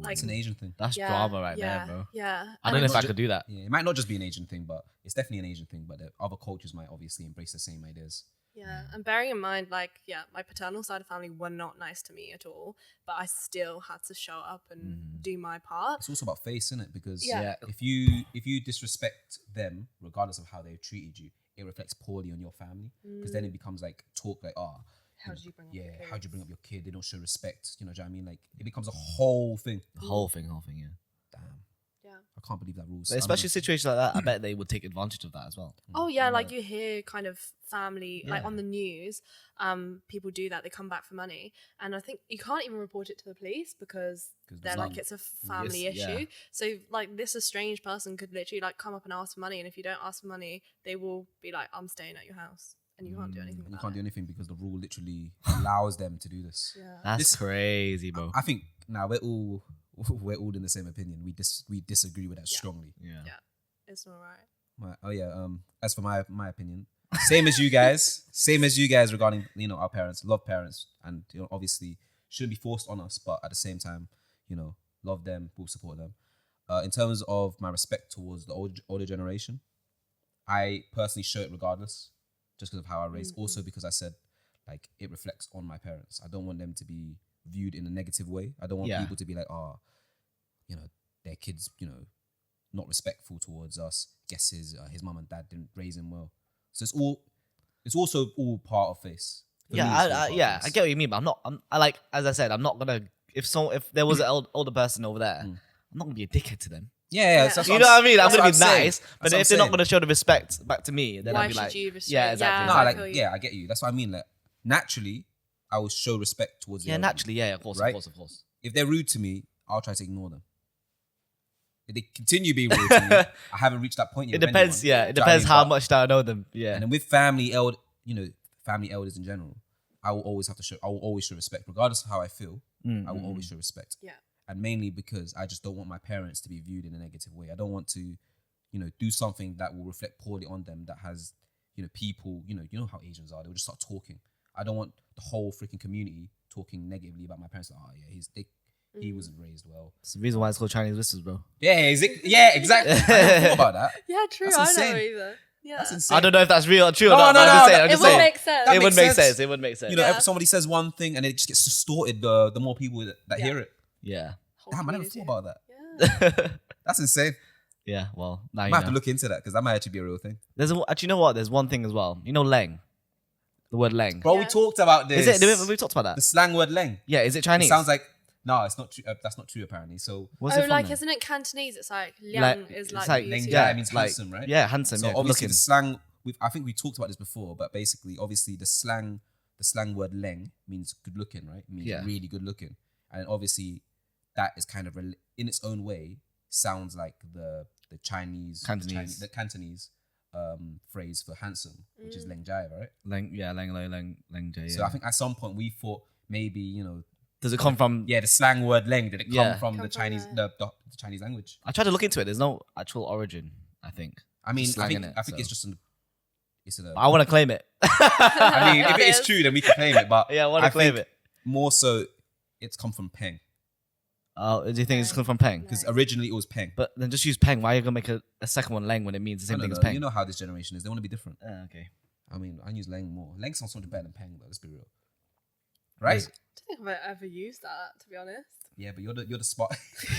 It's an Asian thing. That's drama right there, bro. Yeah. I don't know if I could do that. Yeah, it might not just be an Asian thing, but it's definitely an Asian thing. But the other cultures might obviously embrace the same ideas. Yeah, and bearing in mind, like, my paternal side of family were not nice to me at all, but I still had to show up and do my part. It's also about face, isn't it? Because Yeah. if you disrespect them, regardless of how they've treated you, it reflects poorly on your family. Because then it becomes like talk like, How did you bring up your kids? how'd you bring up your kid? They don't show respect. You know what I mean? Like it becomes a whole thing. The whole thing, yeah. Damn. Yeah. I can't believe that rules. But especially situations like that, I bet they would take advantage of that as well. Oh yeah, like you hear kind of family, like Yeah. on the news, people do that. They come back for money, and I think you can't even report it to the police because they're like, it's a family issue. yeah. So like this estranged person could literally like come up and ask for money, and if you don't ask for money, they will be like, I'm staying at your house, and you can't do anything. You about can't do it. anything because the rule literally allows them to do this. Yeah. That's crazy, bro. I think now we're all in the same opinion. We disagree with that strongly. Yeah. Yeah. It's not right. As for my opinion, same as you guys regarding, you know, our parents, love parents, and, you know, obviously shouldn't be forced on us, but at the same time, you know, love them, we'll support them. In terms of my respect towards the older generation, I personally show it regardless, just because of how I raised. Also because I said, like, it reflects on my parents. I don't want them to be viewed in a negative way. I don't want people to be like, you know, their kids, you know, not respectful towards us. Guess his mum and dad didn't raise him well. So it's also all part of face. For me, it's all part of I face. get what you mean, but I like, as I said, I'm not gonna, if there was an older person over there, I'm not gonna be a dickhead to them. Yeah. That's You know what I mean? I'm that's gonna what be saying. nice, but That's what if I'm they're not saying. gonna show the respect back to me, then Why I'll be should like, you respect? yeah, exactly. No, I like, feel you. yeah, I get you. That's what I mean. Like, naturally, I will show respect towards the Yeah, elderly. naturally, yeah, of course, Right? of course. If they're rude to me, I'll try to ignore them. If they continue being rude to me, I haven't reached that point yet. It with depends, anyone. yeah. It Do you know what I depends mean? how But- much that I know them. Yeah. And then with family elders in general, I will always show respect, regardless of how I feel. I will always show respect. Yeah. And mainly because I just don't want my parents to be viewed in a negative way. I don't want to, you know, do something that will reflect poorly on them. That has, you know, people, you know how Asians are. They'll just start talking. I don't want the whole freaking community talking negatively about my parents. Like, oh yeah, he wasn't raised well. It's the reason why it's called Chinese whispers, bro. Yeah, exactly. I never thought about that. Yeah, true. That's I insane. know either. Yeah. That's insane. I don't know if that's real or true or No, not. no, but no, I'm just saying. no. I'm It just would saying. make sense. That It would makes make sense. sense. It would make sense. You know, Yeah. if somebody says one thing and it just gets distorted, the more people that hear it. Yeah. Whole Damn, I never community. thought about that. Yeah. That's insane. Yeah. Well, now I you might have to know. look into that because that might actually be a real thing. Actually, you know what? There's one thing as well. You know, Leng. The word Leng. Bro, we Yeah. talked about this. Is it? We talked about the that. slang word Leng? Yeah. Is it It Chinese? sounds like no, it's not true. That's not true apparently. So What's Oh, it from like, then? isn't it Cantonese? It's like Like, Liang is it's like, like beauty. Leng yeah, Jai means like- handsome, right? Yeah, handsome. So yeah, good obviously looking. the slang. I think we talked about this before, but basically, obviously the slang word Leng means good looking, right? It means Yeah. really good looking, and obviously that is kind of in its own way sounds like the Cantonese phrase for handsome, which is Leng Jai, right? Leng, yeah, Leng J. So I think at some point we thought maybe, you know, Does it come from? yeah, the slang word Leng, did it come Yeah. from Come the from Chinese there. the Chinese language? I tried to look into it. There's no actual origin. I think. I mean, Slang in it, I think so. it's just it's a. I want to claim it. I mean, if it is Yes. true, then we can claim it. But Yeah, I want to claim think it. more so, it's come from Peng Oh, do you think it's Peng. come from Peng? because Nice. originally it was Peng. But then just use Peng. Why are you gonna make a second one Leng when it means the same I thing don't as know. Peng? You know how this generation is. They want to be different. Okay. I mean, I use Leng more. Leng sounds so much better than Peng, though. Let's be real. Right? I don't think I've ever used that, to be honest. Yeah, but you're the smart.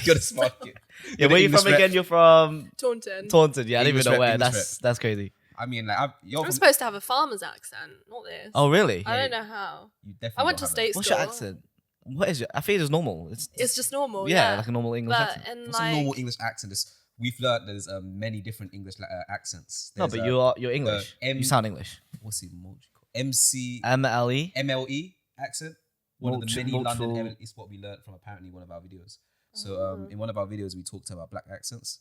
You're the smart kid. Yeah, You're where the you from English rep. again? You're from Taunton. Taunton. Yeah, I don't English even know rep, where. English That's crazy. I mean, like, you're I'm from, supposed to have a farmer's accent, not this. Oh, really? I don't know how. you definitely I went don't to have that. state What's school. your accent? What is it? I think it's normal. It's just normal. yeah, Yeah, like a normal English but accent. and What's like a normal English accent? We've learned there's many different English accents. No, There's, but you're English. M- You sound English. what's the emoji called? MC MLE. MLE accent. One of the Multi- many multiple- London is what we learned from apparently one of our videos. So in one of our videos we talked about black accents.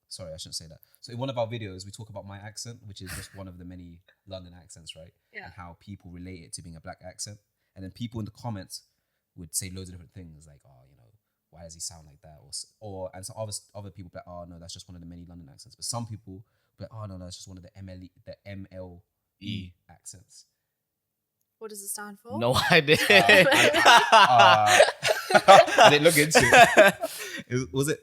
Sorry, I shouldn't say that. So in one of our videos we talk about my accent, which is just one of the many London accents, right? Yeah. And how people relate it to being a black accent. And then people in the comments would say loads of different things like, oh, you know, why does he sound like that? And some other people be like, oh no, that's just one of the many London accents. But some people But oh no, it's just one of the MLE accents. What does it stand for? No idea. I didn't look into it.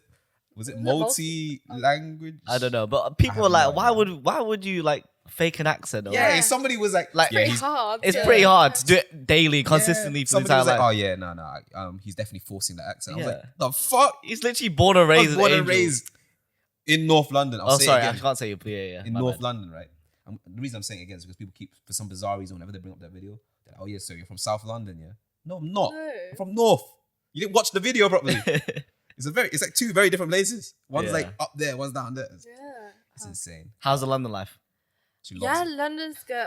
Was it multi-language? I don't know, but people are like, why would you like fake an accent? Or Yeah, somebody was like It's pretty hard. It's pretty hard to do it daily, consistently for the somebody entire was like, life. oh yeah, no, he's definitely forcing that accent. I was Yeah. like, the fuck? He's literally born and raised. Born and Angel. raised in North London. Oh, sorry, I can't say you. Yeah. In my North bad. London, right? The reason I'm saying it again is because people keep, for some bizarre reason, whenever they bring up that video, they're like, oh yeah, so you're from South London, yeah? No, I'm not. No. I'm from North. You didn't watch the video properly. It's like two very different places. One's Yeah. like up there, one's down there. Yeah. It's insane. How's the London life? She loves Yeah, it. London's good.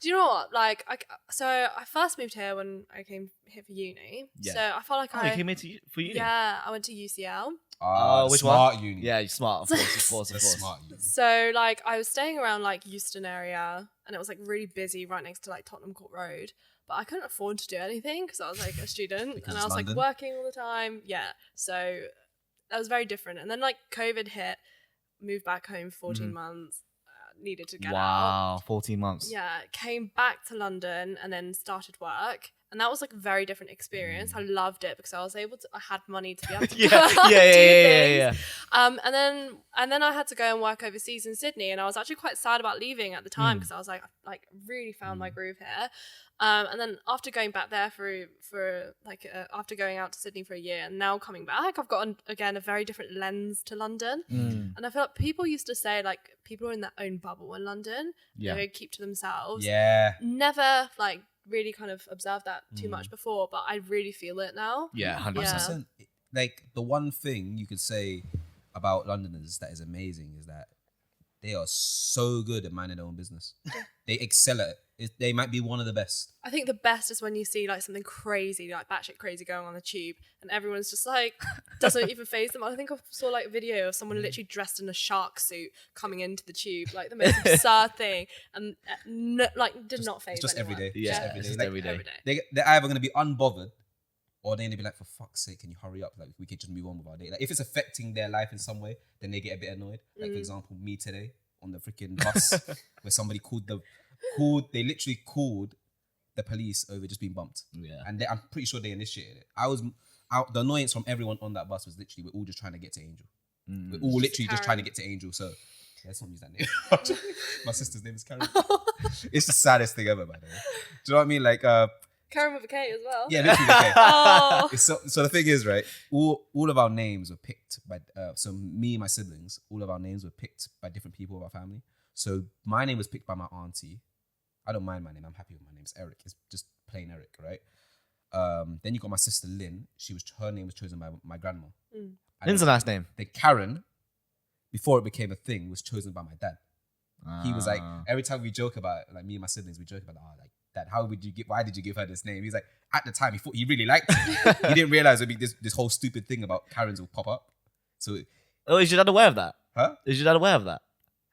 Do you know what? Like, I first moved here when I came here for uni. Yeah. So I felt like Oh, you came here for uni? Yeah, I went to UCL. The which smart one? uni. Yeah, you're smart, of course. The smart uni. So like, I was staying around like Euston area, and it was like really busy right next to like Tottenham Court Road. But I couldn't afford to do anything because I was like a student, Because and I it's was London. like working all the time. Yeah, so that was very different. And then like COVID hit, moved back home for 14 months. Needed to get out. Wow, 14 months. Yeah, came back to London and then started work. And that was like a very different experience. I loved it because I was able to, I had money to be able to Yeah, go out and do yeah. things. And then I had to go and work overseas in Sydney, and I was actually quite sad about leaving at the time because I was like really found my groove here. And then after going back there after going out to Sydney for a year and now coming back, I've got again a very different lens to London. And I feel like people used to say like people are in their own bubble in London. Yeah. They keep to themselves. Yeah. Never like really kind of observed that too much before, but I really feel it now. Yeah, 100%. Yeah. 100%. Like the one thing you could say about Londoners that is amazing is that they are so good at minding their own business. They excel at it. They might be one of the best. I think the best is when you see like something crazy, like batshit crazy going on the tube, and everyone's just like doesn't even faze them. I think I saw like a video of someone literally dressed in a shark suit coming into the tube, like the most absurd thing, and did not faze. It's just every anyone. day. Yeah, Just every it's day. just Like, every day. Every day. they're either going to be unbothered or they're going to be like, for fuck's sake, can you hurry up? Like, we could just move on with our day. Like, if it's affecting their life in some way, then they get a bit annoyed. Like, for example, me today on the freaking bus where somebody they literally called the police over just being bumped. Yeah. And I'm pretty sure they initiated it. The annoyance from everyone on that bus was literally, we're all just trying to get to Angel. We're all literally just trying to get to Angel. So let's not use that name. My sister's name is Karen. It's the saddest thing ever, by the way. Do you know what I mean? Like, Karen with a K as well. yeah, literally. Okay. Oh. So the thing is, right? All of our names were picked by. So me and my siblings, all of our names were picked by different people of our family. So my name was picked by my auntie. I don't mind my name. I'm happy with my name. It's Eric. It's just plain Eric, right? Then you got my sister Lynn. Her name was chosen by my grandma. And Lynn's a nice name. then Karen, before it became a thing, was chosen by my dad. He was like, every time we joke about it, like me and my siblings, we joke about, like, Dad, why did you give her this name? He's like, at the time, he really liked it. He didn't realize it'd be this whole stupid thing about Karens will pop up. So, Oh, is your dad aware of that? huh? Is your dad aware of that?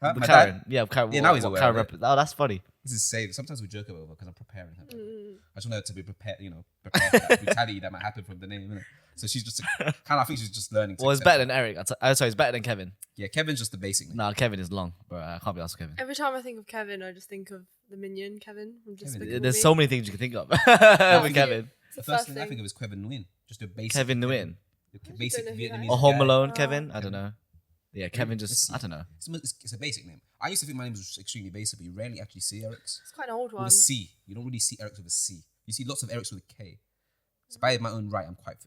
Huh? The My Karen. dad? Yeah, Karen. Yeah, now he's aware Karen of it. Oh, that's funny. This is safe. Sometimes we joke about it because I'm preparing her. I just want her to be prepared, prepared for that brutality that might happen from the name. Innit? So she's just I think she's just learning. To Well, it's accept better it. than Eric. Sorry, it's better than Kevin. Yeah, Kevin's just the basic name. No, Kevin is long, bro. I can't be asked for Kevin. Every time I think of Kevin, I just think of the minion Kevin from Despicable There's Me. so many things you can think of That's with it. Kevin. It's the The first first thing I thing. think of is Kevin Nguyen. Just a basic Kevin Nguyen. The basic don't know who that Vietnamese is. Or Home guy. Alone, Oh. Kevin. I don't know. Yeah, Kevin Let's just, see. I don't know. It's a basic name. I used to think my name was extremely basic, but you rarely actually see Erics It's quite an old with one. a C. You don't really see Erics with a C. You see lots of Erics with a K. So by my own right, I'm quite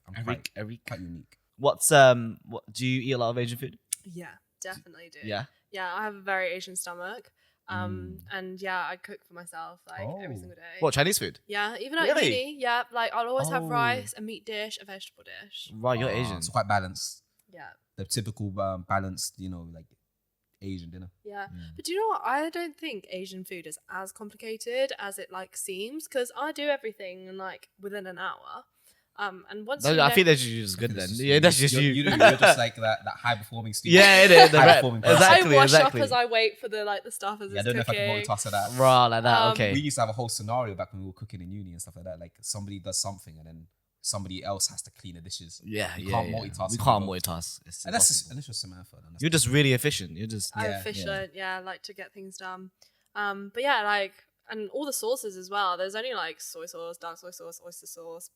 Eric. unique. What do you eat a lot of Asian food? Yeah, definitely do. Yeah. Yeah, I have a very Asian stomach. And yeah, I cook for myself like every Oh. single day. What, Chinese food? Yeah, even at Really? uni, yeah, like I'll always have Oh. rice, a meat dish, a vegetable dish. Right, you're Asian. So quite balanced. Yeah. The typical balanced, like Asian dinner. Yeah. But do you know what? I don't think Asian food is as complicated as it like seems because I do everything in like within an hour. And once I think that's just good then. Yeah, that's just you. You're just like that high performing student. Yeah, it is. High performing person. Exactly, I wash exactly. up as I wait for the stuff as Yeah, I it's don't know if I can cooking. multitask that. Raw like that. Um, Okay. We used to have a whole scenario back when we were cooking in uni and stuff like that. Like somebody does something and then somebody else has to clean the dishes. Yeah, You yeah, can't yeah. multitast. We can't multitask. It's And that's impossible. and it's just Samantha. Then. You're just really efficient. You're just I'm Yeah. efficient. Yeah, I like to get things done. But yeah, like, and all the sauces as well. There's only like soy sauce, dark soy sauce, oyster sauce.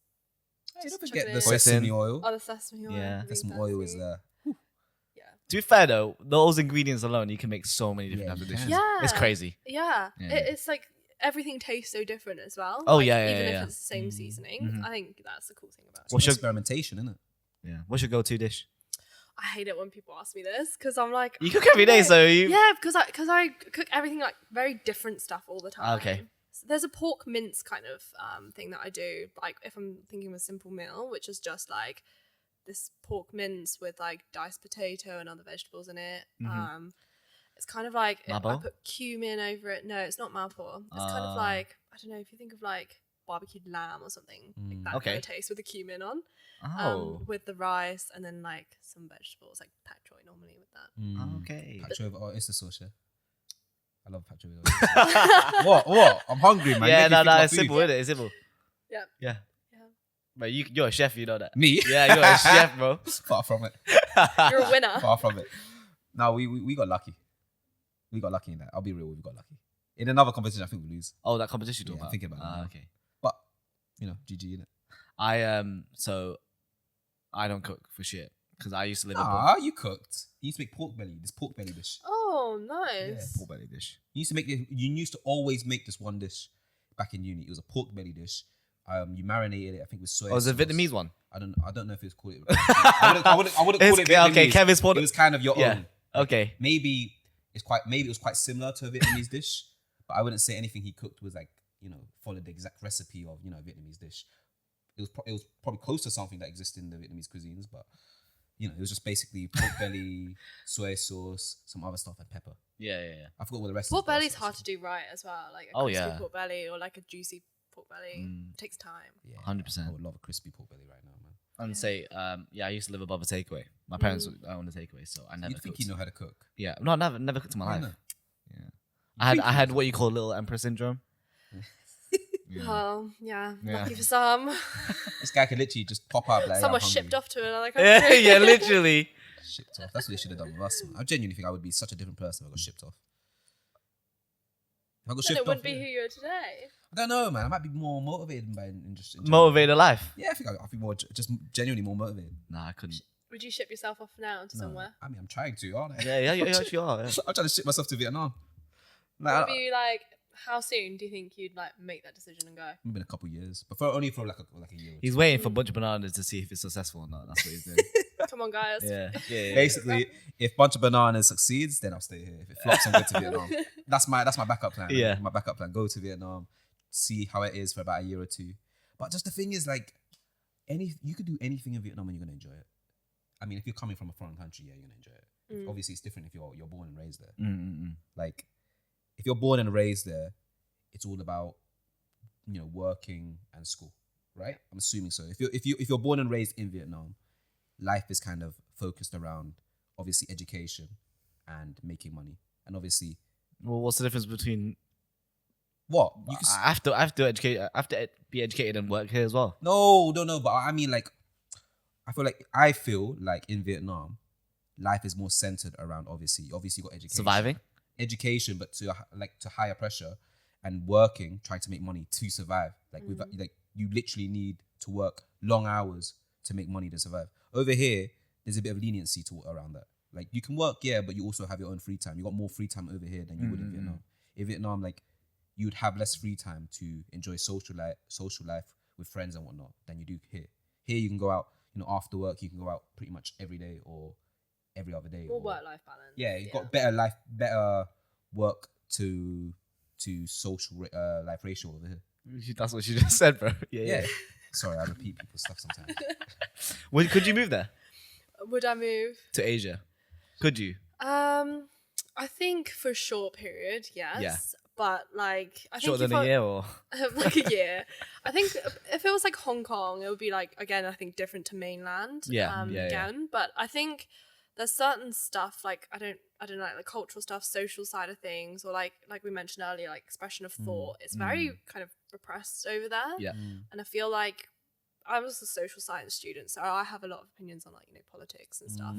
Hey, Just don't chuck forget it the in. sesame oil. Oh, the sesame oil. Yeah. really Sesame oil is fancy. there. Yeah. to be fair though, those ingredients alone, you can make so many different Yeah, types of you dishes. can. Yeah. It's crazy. Yeah. Yeah. It's like everything tastes so different as well. Oh, Like, yeah, yeah, even yeah. if it's the same seasoning. Mhm. I think that's the cool thing about it. It's What's your- experimentation, isn't it? Yeah. What's your go-to dish? I hate it when people ask me this because I'm like, You I cook don't every day, know. so you. Yeah, because I cook everything like very different stuff all the time. Okay. So there's a pork mince kind of thing that I do. Like if I'm thinking of a simple meal, which is just like this pork mince with like diced potato and other vegetables in it. Mhm. It's kind of like I Mabo? put cumin over it. No, it's not mapo. It's kind of like, I don't know, if you think of like barbecued lamb or something, like that Okay. kind of taste with the cumin on. Oh. With the rice and then like some vegetables, like pak choy normally with that. Okay. Pak choy with oyster sauce, yeah. I love pak choy with oyster sauce. What? I'm hungry, man. Yeah, Make me no, think about it's food. simple, isn't it? It's simple. Yeah. Yeah. Yeah. But you're a chef, you know that. Me? Yeah, you're a chef, bro. Far from it. You're a winner. Far from it. No, we got lucky. We got lucky in that. I'll be real, we got lucky. In another competition, I think we lose. Oh, that competition you're Yeah, talking I'm about. thinking about it now. Okay. But, GG in it. So I don't cook for shit because I used to live in You cooked. You used to make pork belly, this pork belly dish. Oh, nice. Yeah. pork belly dish. You used to always make this one dish back in uni. It was a pork belly dish. You marinated it, I think, with soy Oh, is it sauce. Vietnamese one? I don't know if it's called it. I wouldn't call it Vietnamese. Okay, Kevin's It was kind of your Yeah. own. Okay. Maybe it was quite similar to a Vietnamese dish, but I wouldn't say anything he cooked was like, followed the exact recipe of, a Vietnamese dish. It was probably close to something that exists in the Vietnamese cuisines, but it was just basically pork belly, soy sauce, some other stuff, and pepper. Yeah. I forgot what the rest. Pork is, but belly's that's- hard to do right as well. Like a Oh, crispy yeah. pork belly or like a juicy pork belly. It takes time. Yeah, 100%. I would love a crispy pork belly right now, man. And say, I used to live above a takeaway. My parents owned a takeaway, so I never You think cooked. you know how to cook? Yeah, no, never cooked in my Why life. not? Yeah, I had what you call little emperor syndrome. Yeah. Well, yeah, Yeah. lucky for some. This guy could literally just pop up like Some I'm were hungry. shipped off to another country. yeah, literally. Shipped off. That's what they should have done with us. Man. I genuinely think I would be such a different person if I got shipped off. If I got Then shipped it off, wouldn't be yeah. who you are today. I don't know, man. I might be more motivated by just Motivated life. Yeah, I think I'd be more just genuinely more motivated. Nah, I couldn't. Would you ship yourself off now to No, somewhere? I mean, I'm trying to, aren't I? Yeah, you actually are. Yeah. I'm trying to ship myself to Vietnam. Would be like, how soon do you think you'd like make that decision and go? Maybe in a couple of years, but only for like a year. Or He's waiting for a bunch of bananas to see if it's successful or not. That's what he's doing. Come on, guys. yeah. Basically, if Bunch of Bananas succeeds, then I'll stay here. If it flops, I'm going to Vietnam. That's my backup plan. Yeah. My backup plan. Go to Vietnam, see how it is for about a year or two. But just the thing is, like, you could do anything in Vietnam and you're gonna enjoy it. I mean, if you're coming from a foreign country, yeah, you're gonna enjoy it. Obviously, it's different if you're born and raised there. Like, if you're born and raised there, it's all about working and school, right? I'm assuming so. If you're born and raised in Vietnam, life is kind of focused around obviously education and making money, and obviously Well, what's the difference between? what I have to educate. I have to be educated and work here as well. No, but I mean, like, I feel like in Vietnam, life is more centered around obviously you got education, Surviving. but to higher pressure and working, trying to make money to survive. Like you literally need to work long hours to make money to survive. Over here, there's a bit of leniency around that. Like, you can work, yeah, but you also have your own free time. You got more free time over here than you would in Vietnam. In Vietnam, like, you would have less free time to enjoy social life with friends and whatnot than you do here. Here, you can go out, after work, you can go out pretty much every day or every other day. More work-life balance. Yeah, you've got better work to social life ratio over here. That's what she just said, bro. Yeah. Sorry, I repeat people's stuff sometimes. Could you move there Would I move? to Asia? Could you? I think for a short period, yes. Yeah. But like, I think Shorter if than a year, or like a year. I think if it was like Hong Kong, it would be like, again, I think different to mainland. Yeah, Again, but I think there's certain stuff like I don't like the cultural stuff, social side of things, or like we mentioned earlier, like expression of thought. It's very kind of repressed over there. Yeah. And I feel like I was a social science student, so I have a lot of opinions on like politics and stuff,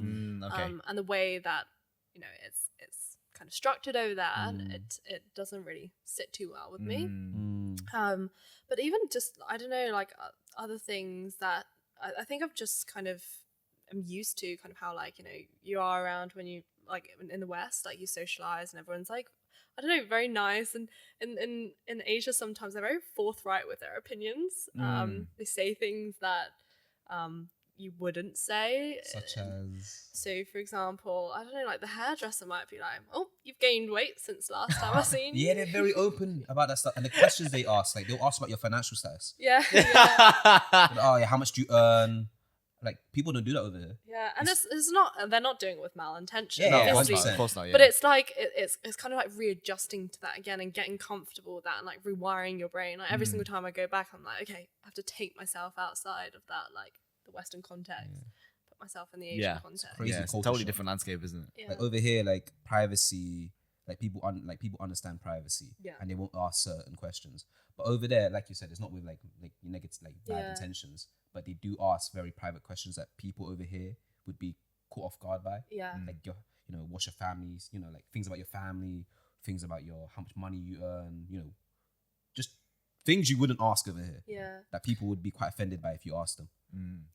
Okay. and the way that it's kind of structured over there, it doesn't really sit too well with me. But even just I don't know, like other things that I think I've just kind of am used to, kind of how like you are around when you like in the West, like you socialize and everyone's like, I don't know, very nice. And in Asia, sometimes they're very forthright with their opinions. They say things that you wouldn't say. Such as? So, for example, I don't know, like the hairdresser might be like, oh, you've gained weight since last time I've seen you. Yeah, they're very open about that stuff. And the questions they ask, like they'll ask about your financial status. Yeah. Oh, yeah, how much do you earn? Like, people don't do that over here. Yeah, and it's not, they're not doing it with malintention. Yeah, No, obviously. of course not. Yeah. But it's like it's kind of like readjusting to that again and getting comfortable with that and like rewiring your brain. Like every single time I go back, I'm like, okay, I have to take myself outside of that, like the Western context, put myself in the Asian context. crazy it's a culture totally shock. different landscape, isn't it? Yeah. Like over here, like privacy, like people understand privacy, and they won't ask certain questions. But over there, like you said, it's not with like negative, like bad intentions, but they do ask very private questions that people over here would be caught off guard by. Yeah. Like your, what's your families, like things about your family, things about how much money you earn, just things you wouldn't ask over here. Yeah. That people would be quite offended by if you asked them.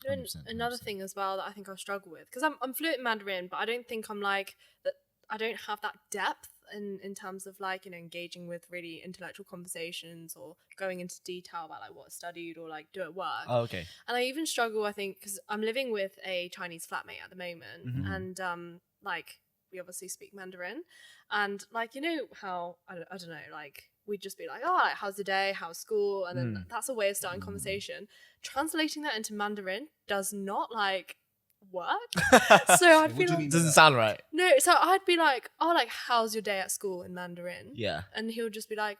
100%, Another 100%. thing as well that I think I struggle with, because I'm fluent in Mandarin, but I don't think I'm like that. I don't have that depth in terms of like engaging with really intellectual conversations or going into detail about like what I studied or like do at work. Oh, okay. And I even struggle, I think, because I'm living with a Chinese flatmate at the moment, and like we obviously speak Mandarin, and like how I don't know, like we'd just be like, oh, like, how's the day, how's school, and then that's a way of starting conversation. Translating that into Mandarin does not like work. So I'd be like, Doesn't sound right. no, so I'd be like, oh, like how's your day at school in Mandarin? Yeah. And he would just be like,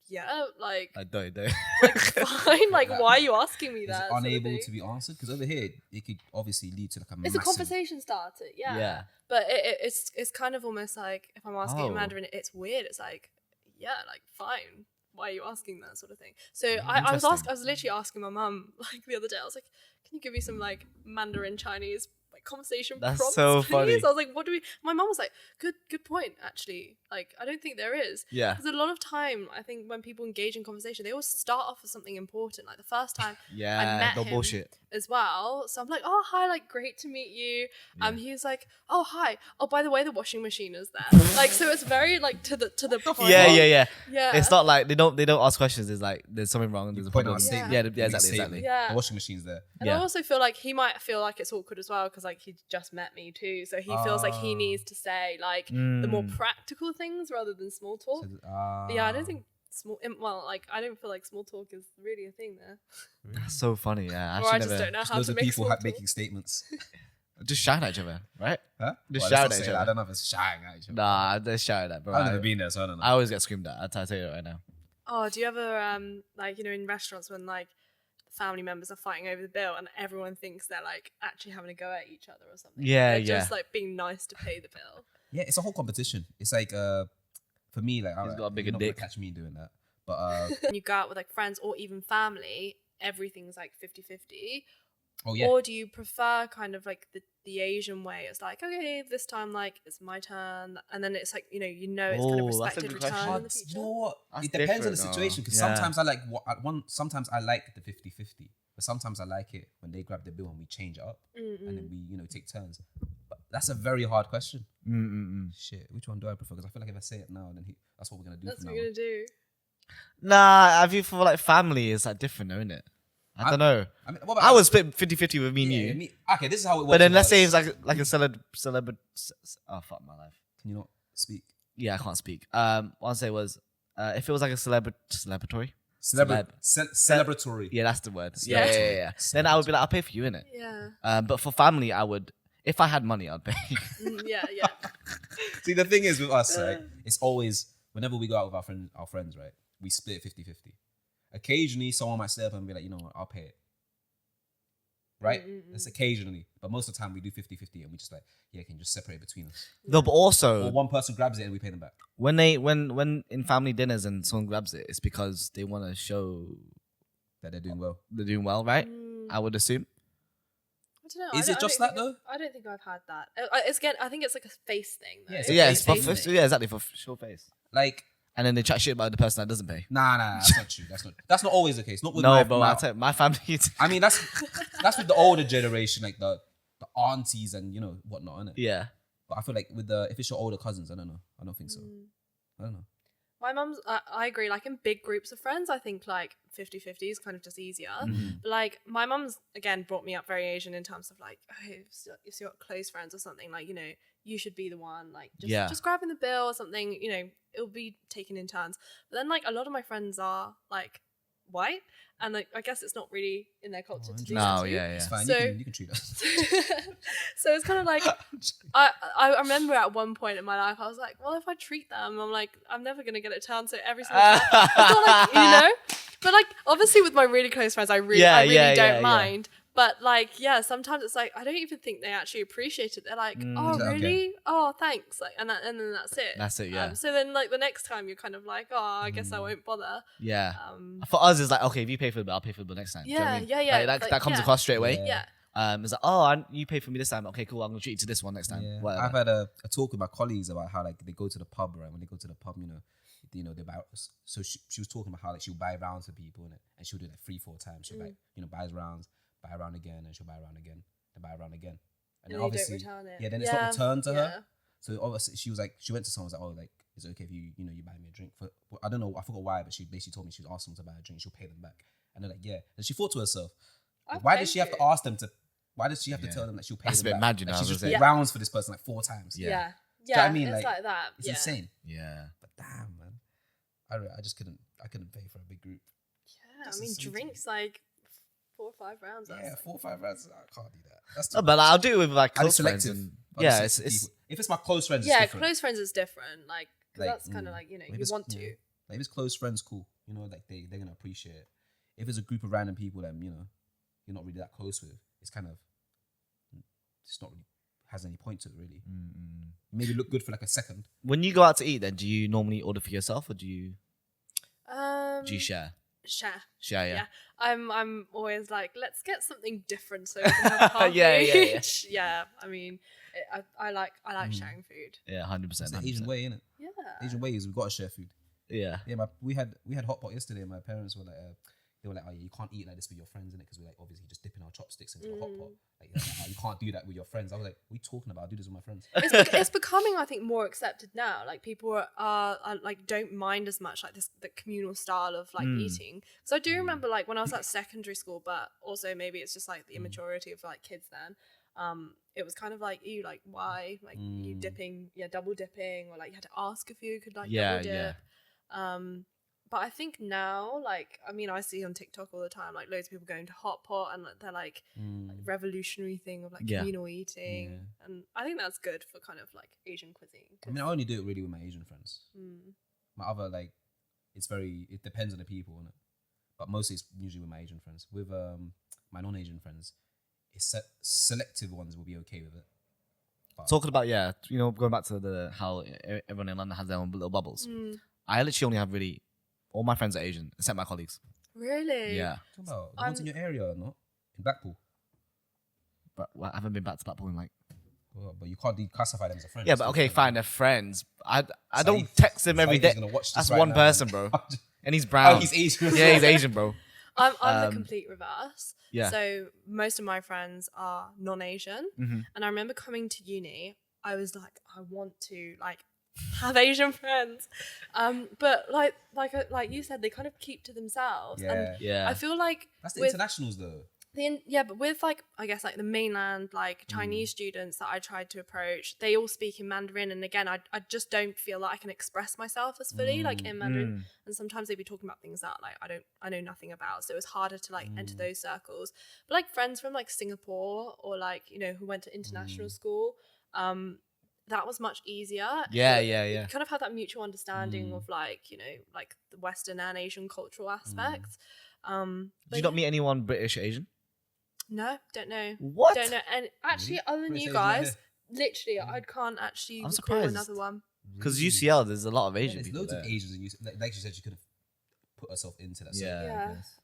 yeah, like I don't. like fine, like why are you asking me Is that? it sort of unable thing. to be answered? Because over here, it could obviously lead to like a It's a massive... conversation starter, yeah. But it's kind of almost like if I'm asking in Mandarin, it's weird. It's like, yeah, like fine. Why are you asking that sort of thing? So I was literally asking my mum like the other day. I was like, can you give me some like Mandarin Chinese like conversation That's prompts, so please? funny. I was like, what do we? My mum was like, good point actually. Like I don't think there is. Yeah. Because a lot of time I think when people engage in conversation, they always start off with something important. Like the first time I Yeah. met No him bullshit. as well. So I'm like, oh hi, like great to meet you. He was like, oh hi. Oh, by the way, the washing machine is there. Like so it's very like to the point. Yeah. Yeah. It's not like they don't ask questions. It's like there's something wrong. There's a point problem. out a statement. Yeah, Make a exactly. statement. Yeah. The washing machine's there. And I also feel like he might feel like it's awkward as well because like he just met me too. So he feels like he needs to say like the more practical things rather than small talk. But yeah, I don't think I don't feel like small talk is really a thing there. That's so funny. Yeah. Or I just don't know how Loads to of make people small talk. making statements. Just shouting at each other, right? Huh? Just Well, let's shout not at say each that. other. I don't know if it's shouting at each other. Nah, they're shouting at, bro. I've never been there, so I don't know. I always get screamed at. I'll tell you right now. Oh, do you ever like in restaurants when like family members are fighting over the bill and everyone thinks they're like actually having a go at each other or something? Yeah, They're yeah. just like being nice to pay the bill. Yeah, it's a whole competition. It's like for me, like He's got a bigger you're not gonna dick. catch me doing that. But When you go out with like friends or even family, everything's like 50-50. oh yeah, Or do you prefer kind of like the Asian way? It's like, okay, this time like it's my turn, and then it's like it's kind of Oh, that's a respected good return question. in the you future. know what? That's It depends on the different, situation. Because yeah. sometimes I like sometimes I like the 50-50, but sometimes I like it when they grab the bill and we change it up, and then we take turns. But that's a very hard question. Shit, which one do I prefer? Because I feel like if I say it now, then that's what we're gonna do. That's from what now we're on. gonna do. Nah, I feel for like family is like different, isn't it? I don't know. I mean, what about I would split 50-50 with me and yeah, you. okay, this is how it works. But then with let's say us. it's like a celebrity. Oh fuck my life. Can you not speak? Yeah, I can't speak. What I say was, if it was like a celebratory. Celebratory. Yeah, that's the word. Yeah. Yeah. Then I would be like, I'll pay for you, innit? Yeah. But for family, I would. If I had money, I'd pay. Yeah. See, the thing is with us, right? It's always whenever we go out with our friends, right? We split 50-50. Occasionally, someone might step up and be like, you know what, I'll pay it. Right? That's occasionally. But most of the time, we do 50-50 and we just like, yeah, can you just separate between us? No, but also Or one person grabs it and we pay them back. when in family dinners and someone grabs it, it's because they want to show That they're doing well. they're doing well, right? I would assume. I don't know. Is it just that though? I don't think I've had that. It's again. I think it's like a face thing. Though. Yeah, it's So a yeah, face it's for, thing. yeah, exactly for short face. Like, And then they chat shit about the person that doesn't pay. nah, that's not true. That's not always the case. Not with No, my, bro, my I tell you, my family. I mean, that's with the older generation, like the aunties and whatnot, innit? Yeah. But I feel like if it's your older cousins, I don't know. I don't think so. I don't know. My mum's, I agree, like in big groups of friends, I think like 50-50 is kind of just easier. But like my mum's, again, brought me up very Asian in terms of like, oh, if you're close friends or something, like, you should be the one, like just grabbing the bill or something, it'll be taken in turns. But then like a lot of my friends are like white, and like I guess it's not really in their culture to do that No, too. yeah. It's fine. So- You can treat us. So it's kind of like I remember at one point in my life I was like, well, if I treat them, I'm like, I'm never gonna get a turn. So every single time, it's not like but like obviously with my really close friends, I really don't mind. But like sometimes it's like I don't even think they actually appreciate it. They're like, oh Okay. really? Oh thanks. Like and then that's it. That's it, yeah. So then like the next time you're kind of like, oh, I guess I won't bother. Yeah. For us, it's like, okay, if you pay for the bill, I'll pay for the bill next time. Do you know what I mean? Yeah. Like, Like, that comes yeah. across straight away. Yeah. Yeah. It's like, oh, you pay for me this time. Okay, cool. I'm gonna treat you to this one next time. Yeah. Whatever. I've had a talk with my colleagues about how like they go to the pub, right? When they go to the pub, they buy. So she was talking about how like she'll buy rounds for people, and she'll do like 3-4 times. She'll buys rounds, buy a round again, and she'll buy a round again, and buy a round again. And then you obviously, don't return it. yeah, then it's not returned to her. So obviously, she went to someone, was like, oh, like, is it okay if you buy me a drink? I don't know, I forgot why, but she basically told me she was asking them to buy a drink, she'll pay them back. And they're like, yeah. And she thought to herself, why does she have to ask them to? Why does she have to tell them that she'll pay That's them a bit back? mad, you Like, know, she's I was just gonna bought say. rounds for this person like 4 times. Yeah. Do you know what I mean? It's Like, like that. It's yeah. insane. Yeah. But damn, man, I just couldn't pay for a big group. Yeah, That's I mean, insane to me. drinks like 4 or 5 rounds. Yeah, That's 4 or 5 rounds. I can't do that. That's No, too but like, much. I'll do it with like I'll be close friends. selective. And, I'll be yeah, selective it's people. If it's my close friends, it's yeah, different. close friends is different. Like, 'cause Like, that's kind of like, if you it's- want to. Like, if it's close friends, cool. Like they're gonna appreciate it. If it's a group of random people that you're not really that close with, it's kind of it's not really has any point to it really. Maybe look good for like a second. when you go out to eat, then do you normally order for yourself or do you share? Share. Share, yeah. Yeah. I'm always like, let's get something different so we can have half Yeah. each. Yeah. I mean, I like sharing food. Yeah, 100%. It's the Asian way, innit? Yeah. Asian way is we've got to share food. Yeah. Yeah, we had hot pot yesterday. And my parents were like, they were like, oh yeah, you can't eat like this with your friends, innit? Because we're like obviously just dipping our chopsticks into a hot pot. Like, oh, you can't do that with your friends. I was like, what are you talking about? I do this with my friends. It's becoming, I think, more accepted now. Like people are like don't mind as much like the communal style of like eating. So I do remember like when I was at secondary school, but also maybe it's just like the immaturity of like kids then. It was kind of like you like why like you dipping, double dipping, or like you had to ask if you could like double dip. But I think now, like, I mean, I see on TikTok all the time, like, loads of people going to hot pot and like, they're like revolutionary thing of like communal eating, and I think that's good for kind of like Asian cuisine. I mean, I only do it really with my Asian friends. My other like, it depends on the people, innit? But mostly it's usually with my Asian friends. With my non-Asian friends, it's selective ones will be okay with it. But Talking about, going back to how everyone in London has their own little bubbles. I literally only have really, all my friends are Asian, except my colleagues. Really? Yeah. talking about the ones in your area or not? In Blackpool. But I haven't been back to Blackpool in like... Well, but you can't classify them as a friend. Yeah, but okay, fine, they're friends. I Saeed- don't text them every Saeed day. is gonna watch this That's right one now. person, bro. And he's brown. Oh, he's Asian. Yeah, he's Asian, bro. I'm the complete reverse. Yeah. So most of my friends are non-Asian, and I remember coming to uni, I was like, I want to like have Asian friends, but like you said, they kind of keep to themselves. And Yeah. I feel like That's the with internationals though. but with like I guess like the mainland like Chinese students that I tried to approach, they all speak in Mandarin, and again I just don't feel like I can express myself as fully like in Mandarin, and sometimes they'd be talking about things that like I know nothing about, so it was harder to like enter those circles. But like friends from like Singapore or like who went to international school, that was much easier. Yeah. You kind of had that mutual understanding of like like the Western and Asian cultural aspects. Did But you not meet anyone British or Asian? No, don't know. What? Don't know. And actually, other than British you Asian, guys, literally, I can't actually I'm recall surprised. another one. Because UCL, there's a lot of Yeah, Asian there's people loads there. of Asians in UCL. Like you said, you could have put herself into that. Yeah. I Yeah. guess.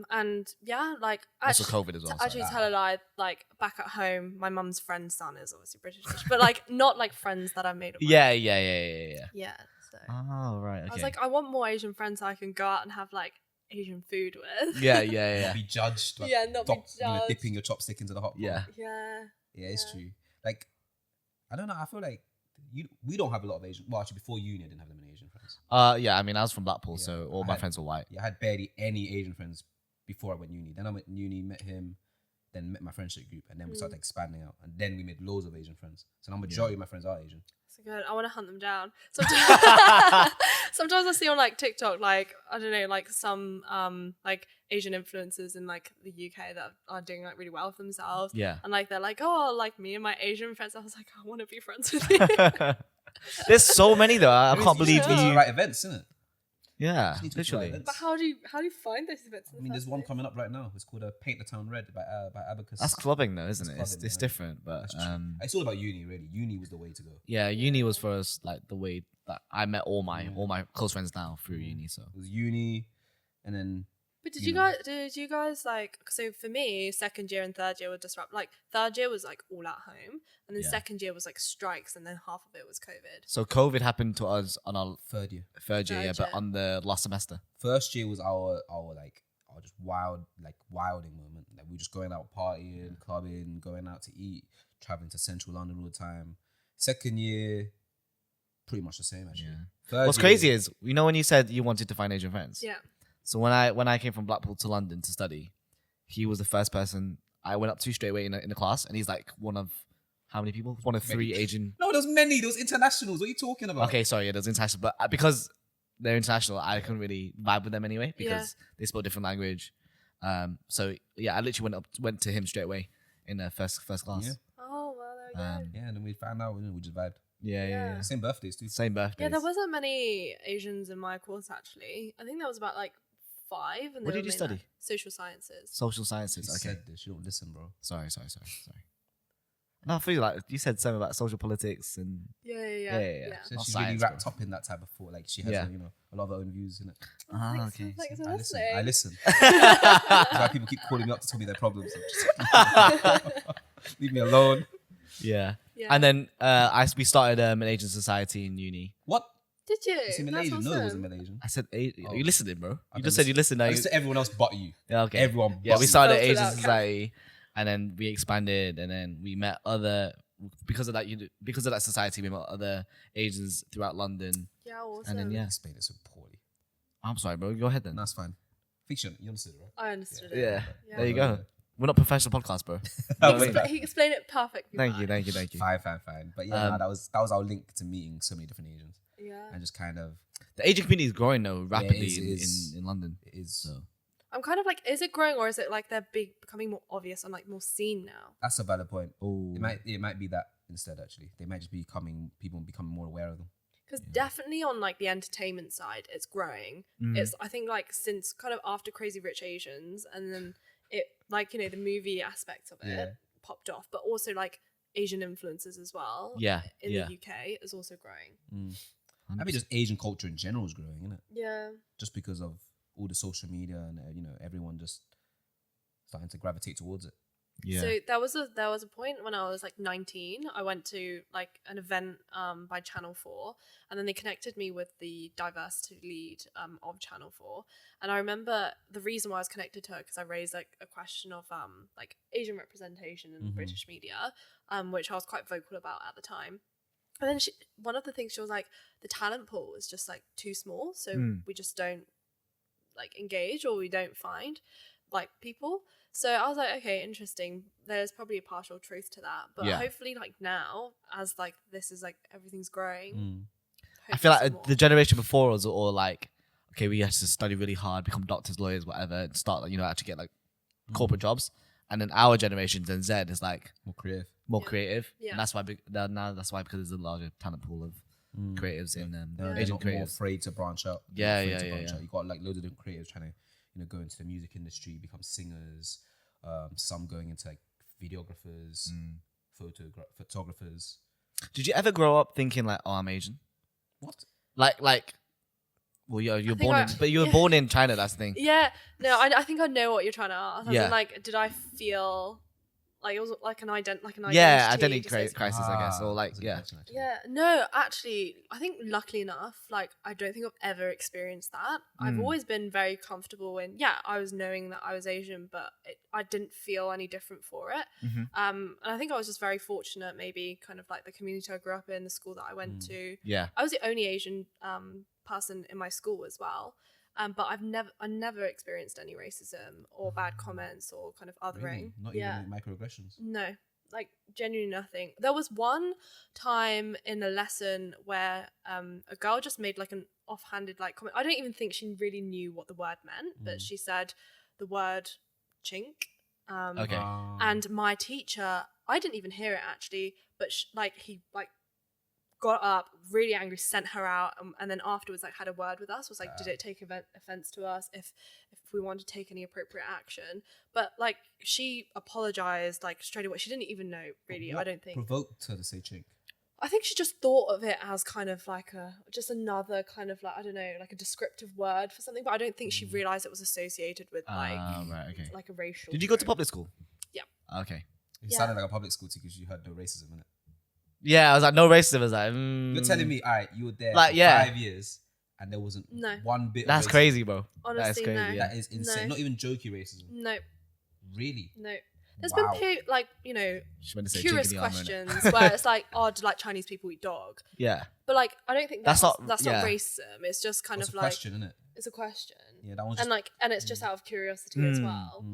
And yeah, like Also actually, COVID as well. to so- actually tell a lie, like back at home, my mum's friend's son is obviously British, but like not like friends that I made. Of my Yeah, own. yeah. Yeah. So Oh, right. Okay. I was like, I want more Asian friends so I can go out and have like Asian food with. yeah. Be judged. Like, Yeah, not be judged. dipping your chopstick into the hot pot. Yeah. Yeah. Yeah, it's Yeah. true. Like, I don't know. I feel like we don't have a lot of Asian. Well, actually, before uni, I didn't have that many Asian friends. Yeah. I mean, I was from Blackpool, Yeah, so all I my had- friends were white. Yeah, I had barely any Asian friends before I went uni. Then I went uni, met him, then met my friendship group, and then we started expanding out. And then we made loads of Asian friends. So now majority of my friends are Asian. So good. I want to hunt them down. Sometimes, sometimes I see on like TikTok, like I don't know, like some like Asian influencers in like the UK that are doing like really well for themselves. Yeah. And like they're like, oh, like me and my Asian friends. I was like, I want to be friends with you. There's so many though. I can't believe you. you. Right events, isn't it? Yeah, Just need to go to literally. events. But how do you find those events? In I the mean, there's first one place? coming up right now. It's called Paint the Town Red by Abacus. That's clubbing though, isn't it? That's It's clubbing, right? different, but That's true. It's all about uni, really. Uni was the way to go. yeah, uni was for us like the way that I met all my close friends now through uni. So It was uni, and then But did you you guys like, so for me, second year and third year were disrupt. Like third year was like all at home, and then Yeah. second year was like strikes, and then half of it was COVID. so COVID happened to us on our third year. third year, Third but year. on the last semester. First year was our just wilding moment. Like we were just going out partying, clubbing, going out to eat, traveling to central London all the time. Second year, pretty much the same actually. Yeah. Third What's year- crazy is, you know, when you said you wanted to find Asian friends. Yeah. So when I came from Blackpool to London to study, he was the first person I went up to straight away in the class, and he's like one of how many people? One of three Asian. No, there's many. Those internationals. What are you talking about? Okay, sorry, yeah, there's international, but because they're international, I couldn't really vibe with them anyway because they spoke different language. So yeah, I literally went to him straight away in the first class. Yeah. Oh well, there we go. Yeah, and then we found out, we just vibed. Yeah. Same birthdays too. Same birthdays. Yeah, there wasn't many Asians in my course actually. I think there was about like 5. And What they did were you mainly, study? like, social sciences. Social She sciences. Okay. said this. You don't listen, bro. Sorry. No, I feel like you said something about social politics and Yeah. So Not she's science, really bro. wrapped up in that type of thought. Like she has, Yeah. a lot of her own views in it. Thanks, okay. Thanks for I listen. listening. I listen. That's why people keep calling me up to tell me their problems. I'm just- leave me alone. yeah. Yeah. And then we started an Asian society in uni. What? Did you? Is it That's Malaysian? No, it wasn't awesome. Malaysian. I said, Oh. you listening, bro? I You don't just said you listened. Now I you, listen to everyone else but you. yeah, okay. Everyone Yeah, but we you. started Filtered Asian out, society, and then we expanded, and then we met other. Because of that society, we met other Asians throughout London. Yeah, awesome. And then yeah, Explain it so poorly. I'm sorry, bro. Go ahead then. That's fine. Fiction. You understood, right? I understood it. Yeah. Yeah. There you go. We're not professional podcast, bro. He explained it perfectly. Thank you. Fine. But yeah, that was our link to meeting so many different Asians Yeah. and just kind of The Asian community is growing though rapidly it is. in London. it is. So I'm kind of like, is it growing or is it like they're becoming more obvious and like more seen now? That's a valid point. oh, It might be that instead. Actually, they might just be people becoming more aware of them. Because definitely on like the entertainment side, it's growing. Mm. It's, I think, like since kind of after Crazy Rich Asians, and then it like, the movie aspect of it Yeah. popped off, but also like Asian influences as well. Yeah, In yeah. the UK is also growing. I mean, just Asian culture in general is growing, isn't it? Yeah. Just because of all the social media and everyone just starting to gravitate towards it. yeah. So there was a point when I was like 19. I went to like an event by Channel 4, and then they connected me with the diversity lead of Channel 4. And I remember the reason why I was connected to her because I raised like a question of like Asian representation in British media, which I was quite vocal about at the time. And then one of the things she was like, the talent pool is just like too small, so we just don't like engage, or we don't find like people. So I was like, okay, interesting. There's probably a partial truth to that, but Yeah. hopefully, like now, as like this is like everything's growing. I feel hopefully like some more. the generation before us are all like, okay, we have to study really hard, become doctors, lawyers, whatever, and start like, actually get like corporate jobs. And then our generation, Gen Z, is like More creative. more Yeah. creative. Yeah. And that's why that's why, because there's a larger talent pool of creatives in They're Asian not more creatives. afraid to branch out. Yeah, Not afraid yeah, to yeah, branch yeah. out. You got like loads of different creatives trying to go into the music industry, become singers. Some going into like videographers, photographers. Did you ever grow up thinking like, oh, I'm Asian? What? Like Well, you're think born in, but you were yeah. born in China. That's the thing. Yeah, no, I think I know what you're trying to ask. As Yeah. in, like, did I feel like it was like an identity? Yeah, identity dissociation? crisis, I guess, or like that's a good yeah. question, actually. Yeah, no, actually, I think luckily enough, like, I don't think I've ever experienced that. I've always been very comfortable in, yeah, I was knowing that I was Asian, but I didn't feel any different for it. And I think I was just very fortunate, maybe kind of like the community I grew up in, the school that I went to. Yeah. I was the only Asian person in my school as well. But I never experienced any racism or bad comments or kind of othering. Really? Not even like microaggressions. No, like genuinely nothing. There was one time in a lesson where a girl just made like an offhanded like comment. I don't even think she really knew what the word meant, but she said the word chink. Okay. And my teacher, I didn't even hear it actually, but he got up really angry, sent her out, and then afterwards like had a word with us, was like, did it take offense to us if we wanted to take any appropriate action? But like she apologized like straight away. She didn't even know really. What I don't think provoked her to say chink? I think she just thought of it as kind of like just another kind of like, I don't know, like a descriptive word for something, but I don't think she realized it was associated with like Right, okay. like a racial Did you go to term. public school? Yeah. Okay. It Yeah. sounded like a public school because you heard no racism in it. Yeah, I was like, no racism. I was like, You're telling me, all right, you were there Like, for yeah. 5 years and there wasn't No. one bit that's of racism. crazy, bro. Honestly, that is crazy. no. Yeah. That is insane. No. Not even jokey racism. No, Really? no. There's Wow. been like, you know, She meant to say curious chicken in the armor, innit? questions where it's like, oh, do like Chinese people eat dog? Yeah. But like, I don't think That's that's not- not yeah. racism. It's just kind It's of a like question, isn't it? it's a question, Yeah, that one's and just like, and it's just out of curiosity as well.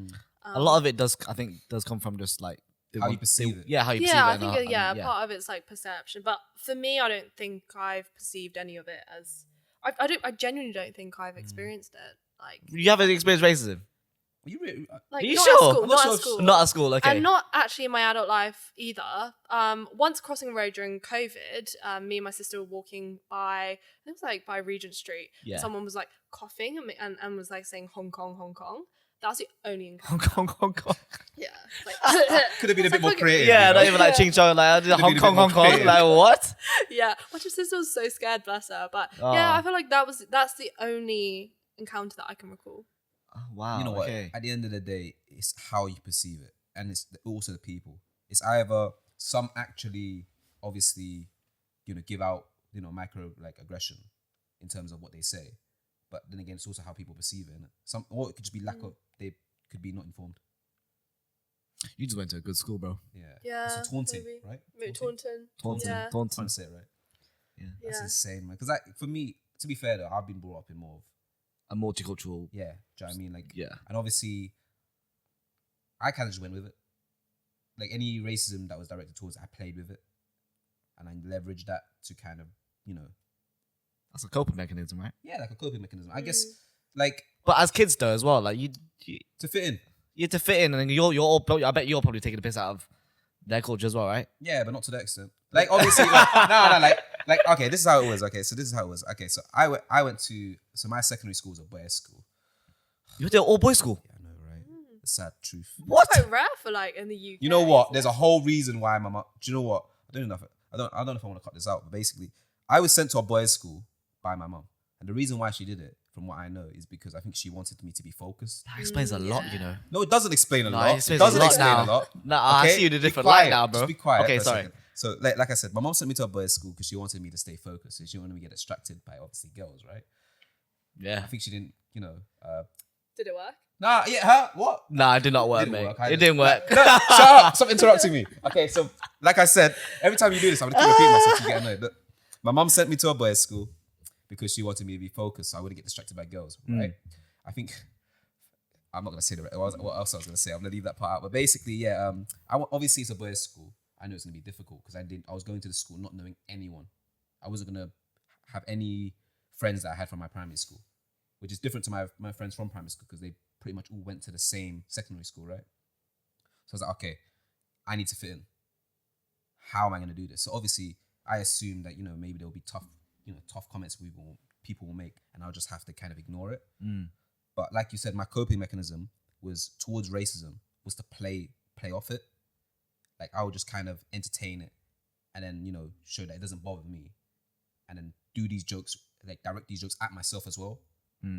A lot of it does, I think, does come from just like How you perceive it. Yeah, how you perceive Yeah, it. I and think how- part of it's like perception, but for me, I don't think I've perceived any of it as. I genuinely don't think I've experienced it. Like, You haven't experienced racism? Are you really? like Are you not sure? at school, I'm not not at sure. school, Not at school, okay. and not actually in my adult life either. Once crossing a road during COVID, me and my sister were walking by, I think it was like by Regent Street. Yeah. Someone was like coughing and was like saying Hong Kong, Hong Kong. That was the only Hong encounter. Kong, Hong Kong. Yeah. Like, Could have been a bit more like, creative. Yeah, you know? not even like Ching Chong, like Could've Hong been a Kong, bit more Hong Kong. creative. Like what? Yeah. My sister was so scared, bless her. But Oh. yeah, I feel like that's the only encounter that I can recall. Oh, wow. You know what? Okay. At the end of the day, it's how you perceive it, and it's also the people. It's either some actually, obviously, give out, micro like aggression in terms of what they say, but then again, it's also how people perceive it. Innit? Or it could just be lack of. They could be not informed. You just went to a good school, bro. Yeah. Yeah, It's taunting, maybe. right? Maybe Taunton. Taunton, Yeah. Taunton. I'm saying it right. Yeah. That's Yeah. insane, man. Because for me, to be fair though, I've been brought up in more of A multicultural. yeah. Do you know what I mean? Like Yeah. and obviously, I kind of just went with it. Like any racism that was directed towards it, I played with it, and I leveraged that to kind of, That's a coping mechanism, right? yeah, like a coping mechanism. I guess, like But as kids, though, as well, like you to fit in. have to fit in, and then you're all. I bet you're probably taking the piss out of their culture as well, right? Yeah, but not to that extent. Like obviously, like okay, this is how it was. Okay, so this is how it was. Okay, so I went to my secondary school was a boys' school. You went to all boys school. Yeah, I know, right? The sad truth. What? Quite rare for like in the UK. You know what? There's a whole reason why my mom. Do you know what? I don't know if I want to cut this out, but basically, I was sent to a boys' school by my mom, and the reason why she did it, from what I know, is because I think she wanted me to be focused. That explains a lot, you know. No, it doesn't explain a No, lot. it It explains doesn't a lot explain now. a lot. No, I see you in a Be different quiet. light now, bro. Just be quiet. Okay, for a sorry. second. So, like I said, my mom sent me to a boys' school because she wanted me to stay focused. So she wanted me to get distracted by obviously girls, right? Yeah. I think she didn't, Did it work? Nah, yeah, huh? What? Nah, it did not work, Didn't mate. work, It either. didn't work. No, shut up! Stop interrupting me. Okay, so like I said, every time you do this, I'm gonna keep repeating myself to get annoyed. But my mom sent me to a boys' school because she wanted me to be focused, so I wouldn't get distracted by girls, right? I think I'm not gonna say what else I was gonna say. I'm gonna leave that part out. But basically, yeah, obviously it's a boys' school. I know it's gonna be difficult because I was going to the school not knowing anyone. I wasn't gonna have any friends that I had from my primary school, which is different to my friends from primary school because they pretty much all went to the same secondary school, right? So I was like, okay, I need to fit in. How am I going to do this? So obviously, I assumed that maybe there will be tough comments people will make, and I'll just have to kind of ignore it. But like you said, my coping mechanism was towards racism was to play off it. Like I would just kind of entertain it, and then show that it doesn't bother me, and then do these jokes like direct these jokes at myself as well,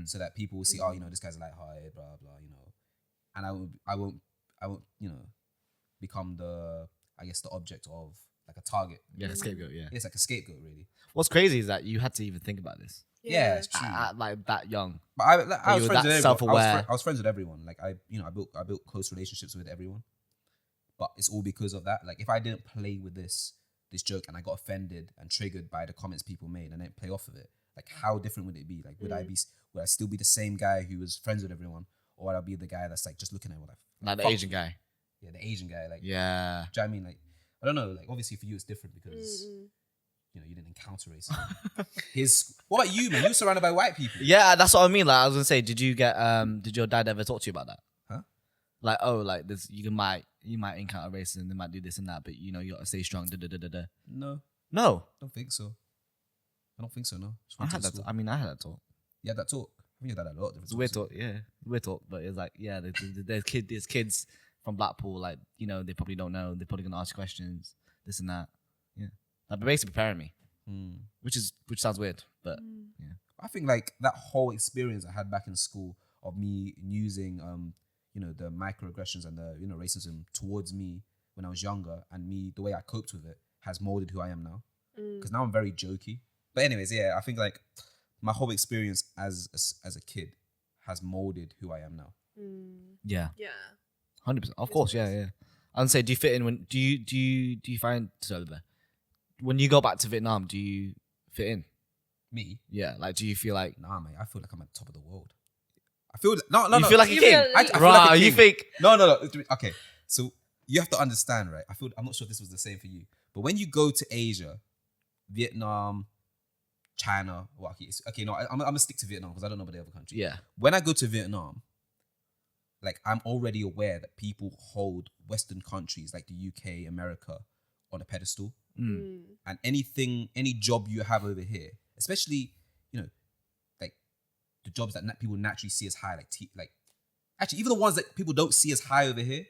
so that people will see, oh, you know, this guy's lighthearted, blah blah, you know, and I won't, you know, become the object of like a target. Yeah, a scapegoat. Yeah. It's like a scapegoat, really. What's crazy is that you had to even think about this Yeah, it's true. at like that young. But I was you friends were with that everyone. self-aware. I was friends with everyone. Like I built close relationships with everyone. But it's all because of that. Like if I didn't play with this joke and I got offended and triggered by the comments people made and I didn't play off of it, like how different would it be? Like would I still be the same guy who was friends with everyone, or would I be the guy that's like just looking at what Like the Asian guy. Yeah, the Asian guy. Like Yeah. do you know what I mean? Like I don't know. Like obviously for you it's different because you know you didn't encounter racism. What about you, man? You were surrounded by white people. Yeah, that's what I mean. Like I was gonna say, did your dad ever talk to you about that? Huh? Like, oh, like this, you might encounter racism, they might do this and that, but you know you gotta stay strong. No, No, I don't think so. No. Just I went to had that. school. I mean, I had that talk. You had that talk. I think you had that a lot. It's a weird talk, yeah, weird talk. But it's like, yeah, there's kids from Blackpool, like you know, they probably don't know. They're probably gonna ask questions, this and that. Yeah, like basically preparing me, which sounds weird, but yeah. I think like that whole experience I had back in school of me using you know, the microaggressions and the, you know, racism towards me when I was younger, and me, the way I coped with it has molded who I am now. Because now I'm very jokey. But anyways, yeah, I think like my whole experience as a kid has molded who I am now. Yeah, Yeah. 100%. Of course, yeah. I'd say, do you fit in when do you find when you go back to Vietnam? Do you fit in? Me? Yeah, like do you feel like Nah, mate. I feel like I'm at the top of the world. I feel no. you feel like a You king? feel- I feel Right? like a You king. think? No. Okay, so you have to understand, right? I'm not sure if this was the same for you, but when you go to Asia, Vietnam, China, well, I'm gonna stick to Vietnam because I don't know about the other countries. Yeah, When I go to Vietnam, like I'm already aware that people hold Western countries like the UK, America on a pedestal, and any job you have over here, especially, you know, like the jobs that people naturally see as high, like actually even the ones that people don't see as high over here,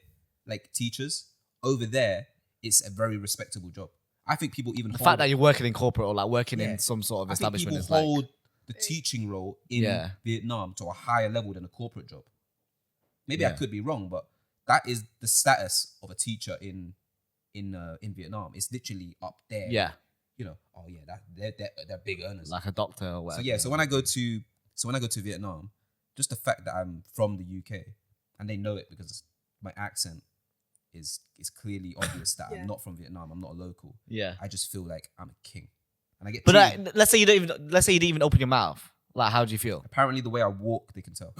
like teachers, over there, it's a very respectable job. I think people even the fact that you're working in corporate or like working in some sort of I think establishment people is like hold the teaching role in Vietnam to a higher level than a corporate job. Maybe I could be wrong, but that is the status of a teacher in Vietnam. It's literally up there. Yeah, You know, oh yeah, they're big earners. like a doctor or whatever. So yeah, so when I go to Vietnam, just the fact that I'm from the UK and they know it because my accent is clearly obvious that I'm not from Vietnam. I'm not a local. Yeah, I just feel like I'm a king, and I get. but treated- let's say you didn't even open your mouth. Like, how do you feel? apparently the way I walk, they can tell.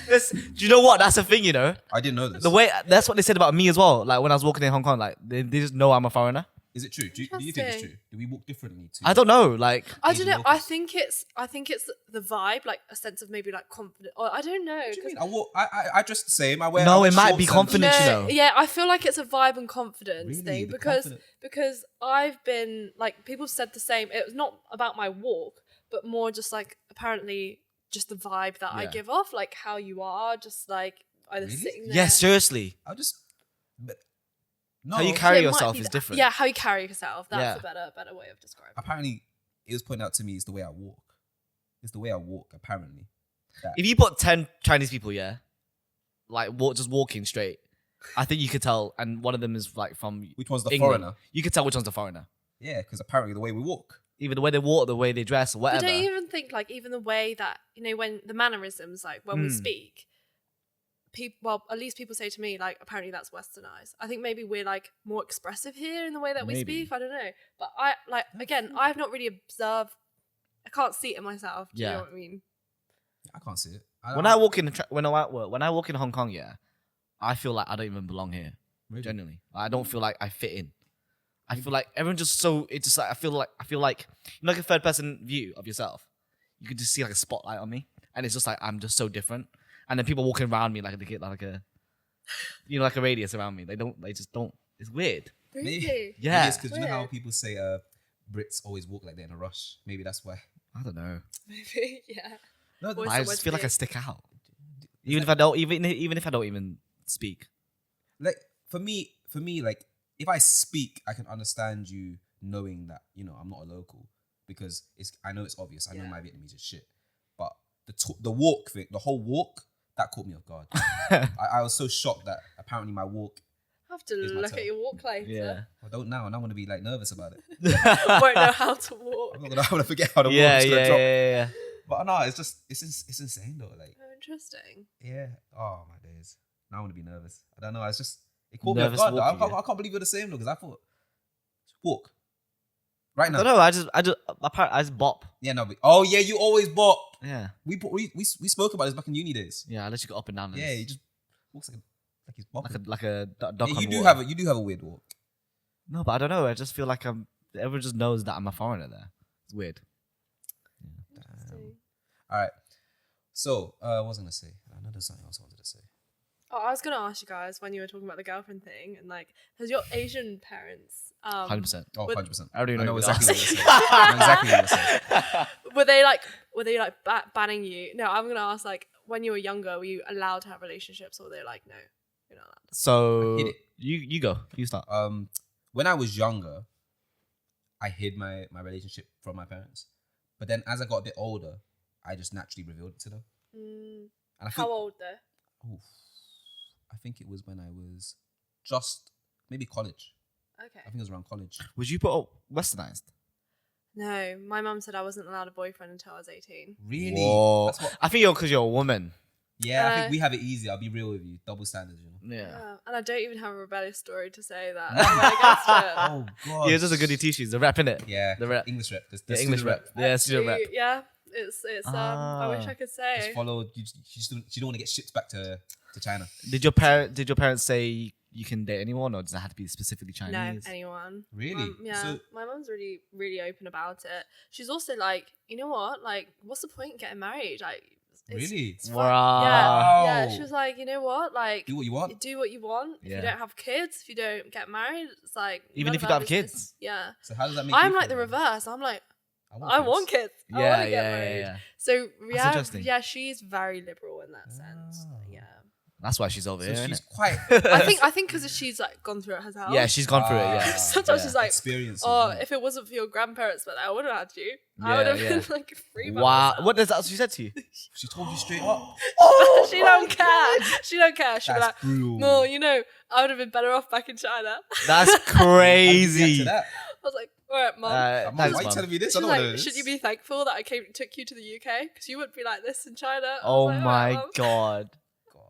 Do you know what? That's the thing, you know. I didn't know this. The way that's what they said about me as well. Like when I was walking in Hong Kong, like they just know I'm a foreigner. Is it true? Do you think it's Interesting. true? Do we walk differently to? I don't know. Like I Asian don't know. I locals? think it's the vibe, like a sense of maybe like confidence. Or I don't know. What do you 'cause- mean? I walk. I dress the same. I wear. No, I wear it might shorts be and- confidence. you know. Yeah, I feel like it's a vibe and confidence Really? thing The because confidence. because I've been like people said the same. It was not about my walk, but more just like apparently just the vibe that I Yeah. give off, like how you are, just like either Really? sitting there. Yes, seriously. I just. But, no. How you Yeah, carry it might yourself be is that. different. Yeah, how you carry yourself. That's Yeah. a better way of describing it. Apparently, it was pointed out to me. It's the way I walk. It's the way I walk. Apparently. That- If you put 10 Chinese people, like just walking straight, I think you could tell. And one of them is like from Which one's the England. foreigner? You could tell which one's the foreigner. Yeah, because apparently the way we walk. Even the way they walk, the way they dress, or But whatever. don't you even think like even the way that when the mannerisms, like when we speak, people, at least people say to me like apparently that's westernized. I think maybe we're like more expressive here in the way that we Maybe. speak. I don't know, but I like again I've not really observed. I can't see it in myself. Do you Yeah. know what I mean? I can't see it. when I walk in when I walk in Hong Kong, I feel like I don't even belong here. Really? Genuinely, I don't feel like I fit in. I feel like everyone just so it's just like I feel like like a third person view of yourself. You could just see like a spotlight on me, and it's just like I'm just so different. And then people walking around me like they get like a, like a radius around me. They just don't. It's weird. Really? Yeah. Maybe it's because you know how Weird. people say Brits always walk like they're in a rush. Maybe that's why. I don't know. Maybe. Yeah. No, Voice I of just feel like I West stick out, even if I don't even speak. like for me, like if I speak, I can understand you knowing that I'm not a local because I know it's obvious. I know Yeah. my Vietnamese is shit, but the walk thing, the whole walk, that caught me off guard. I was so shocked that apparently my walk. I have to Here's my look toe. at your walk later. Yeah. I don't now, and I'm gonna be like nervous about it. Won't know how to walk. I'm gonna forget how to walk. Yeah, It's gonna drop. yeah. But no, it's insane though. Like, Oh, interesting. yeah. Oh my days. Now I'm gonna be nervous. I don't know. It's just it caught me off Nervous guard. Though. walking, I can't believe you're the same though, because I thought walk right I now. don't know. I just bop. Yeah, no. But, oh yeah, you always bop. Yeah. We spoke about this back in uni days. Yeah. I let you go up and down. Yeah, he just walks like he's bopping. like a duck Yeah, on you do water. have a weird walk. No, but I don't know. I just feel like everyone just knows that I'm a foreigner there. It's weird. Interesting. All right. So, what was I gonna say? I know there's something else I wanted to say. Oh, I was gonna ask you guys when you were talking about the girlfriend thing, and like, has your Asian parents 100%. Oh, But- 100%. I already I know what exactly you're what you're saying. I know exactly what you're saying. were they like banning you? No, I'm gonna ask like when you were younger, were you allowed to have relationships, or were they like, no, you're not allowed? So I hid it. you go. You start. When I was younger, I hid my relationship from my parents. But then as I got a bit older, I just naturally revealed it to them. And I think, How old though? oof, I think it was when I was just maybe college. Okay. I think it was around college. Was you put up westernized? No, my mum said I wasn't allowed a boyfriend until I was 18. Really? Whoa. That's what, I think because you're a woman. yeah, I think we have it easy. I'll be real with you. Double standards, you know. Yeah. And I don't even have a rebellious story to say that I went against it. Oh god. Yeah, it's just a goodie t-shirt. The rap, innit? Yeah, The rap. English rep. The Yeah, English student rap. Yeah, student rap. Actually, yeah, it's I wish I could say. Just follow. You don't want to get shipped back to China. Did your parents say you can date anyone, or does it have to be specifically No, Chinese? anyone. Really? Yeah, So- my mum's really, really open about it. She's also like, you know what? Like, what's the point in getting married? Like, Really? it's fine. Wow. Yeah, yeah. Wow. She was like, you know what? Like, Do what you want. do what you want. If Yeah. you don't have kids, if you don't get married, it's like Even none if of you our don't have business. kids? Yeah, So how does that make I'm you like the feel? reverse. I'm like, I kids. want kids. I Yeah, want to get yeah, married. yeah. So yeah, interesting. yeah, she's very liberal in that sense. Oh. Yeah, That's why she's over So here, she's innit? quite. I think because she's like gone through it herself. Yeah, she's gone through it. Yeah. Sometimes yeah. she's like, experiences. oh, isn't it? if it wasn't for your grandparents, but I would have had you. I Yeah, would have yeah. been like free. by Wow. myself. What does that? She said to you? She told you straight up. She don't care. She don't care. She'll be like, That's brutal. no, you know, I would have been better off back in China. That's crazy. To that. I was like, all right, mum. Mum, Thanks, why are you Mum. telling me this? She's I don't know like, this. should you be thankful that I took you to the UK? Because you wouldn't be like this in China. I was Oh like, "All right, my Mum." god. Gosh.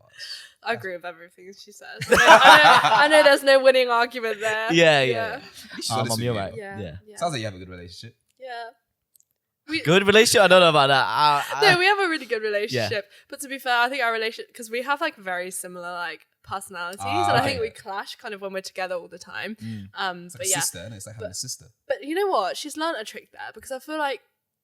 I agree with everything she says. I know there's no winning argument there. Yeah. She's honest Mum, with you're you. right. Yeah. Yeah. Yeah. Sounds like you have a good relationship. Yeah. Good relationship? I don't know about that. No, we have a really good relationship. But to be fair, I think our relationship, because we have like very similar like personalities, and I okay. think we clash kind of when we're together all the time. It's like But a yeah, sister, and it's like having a sister. but you know what? She's learned a trick there because I feel like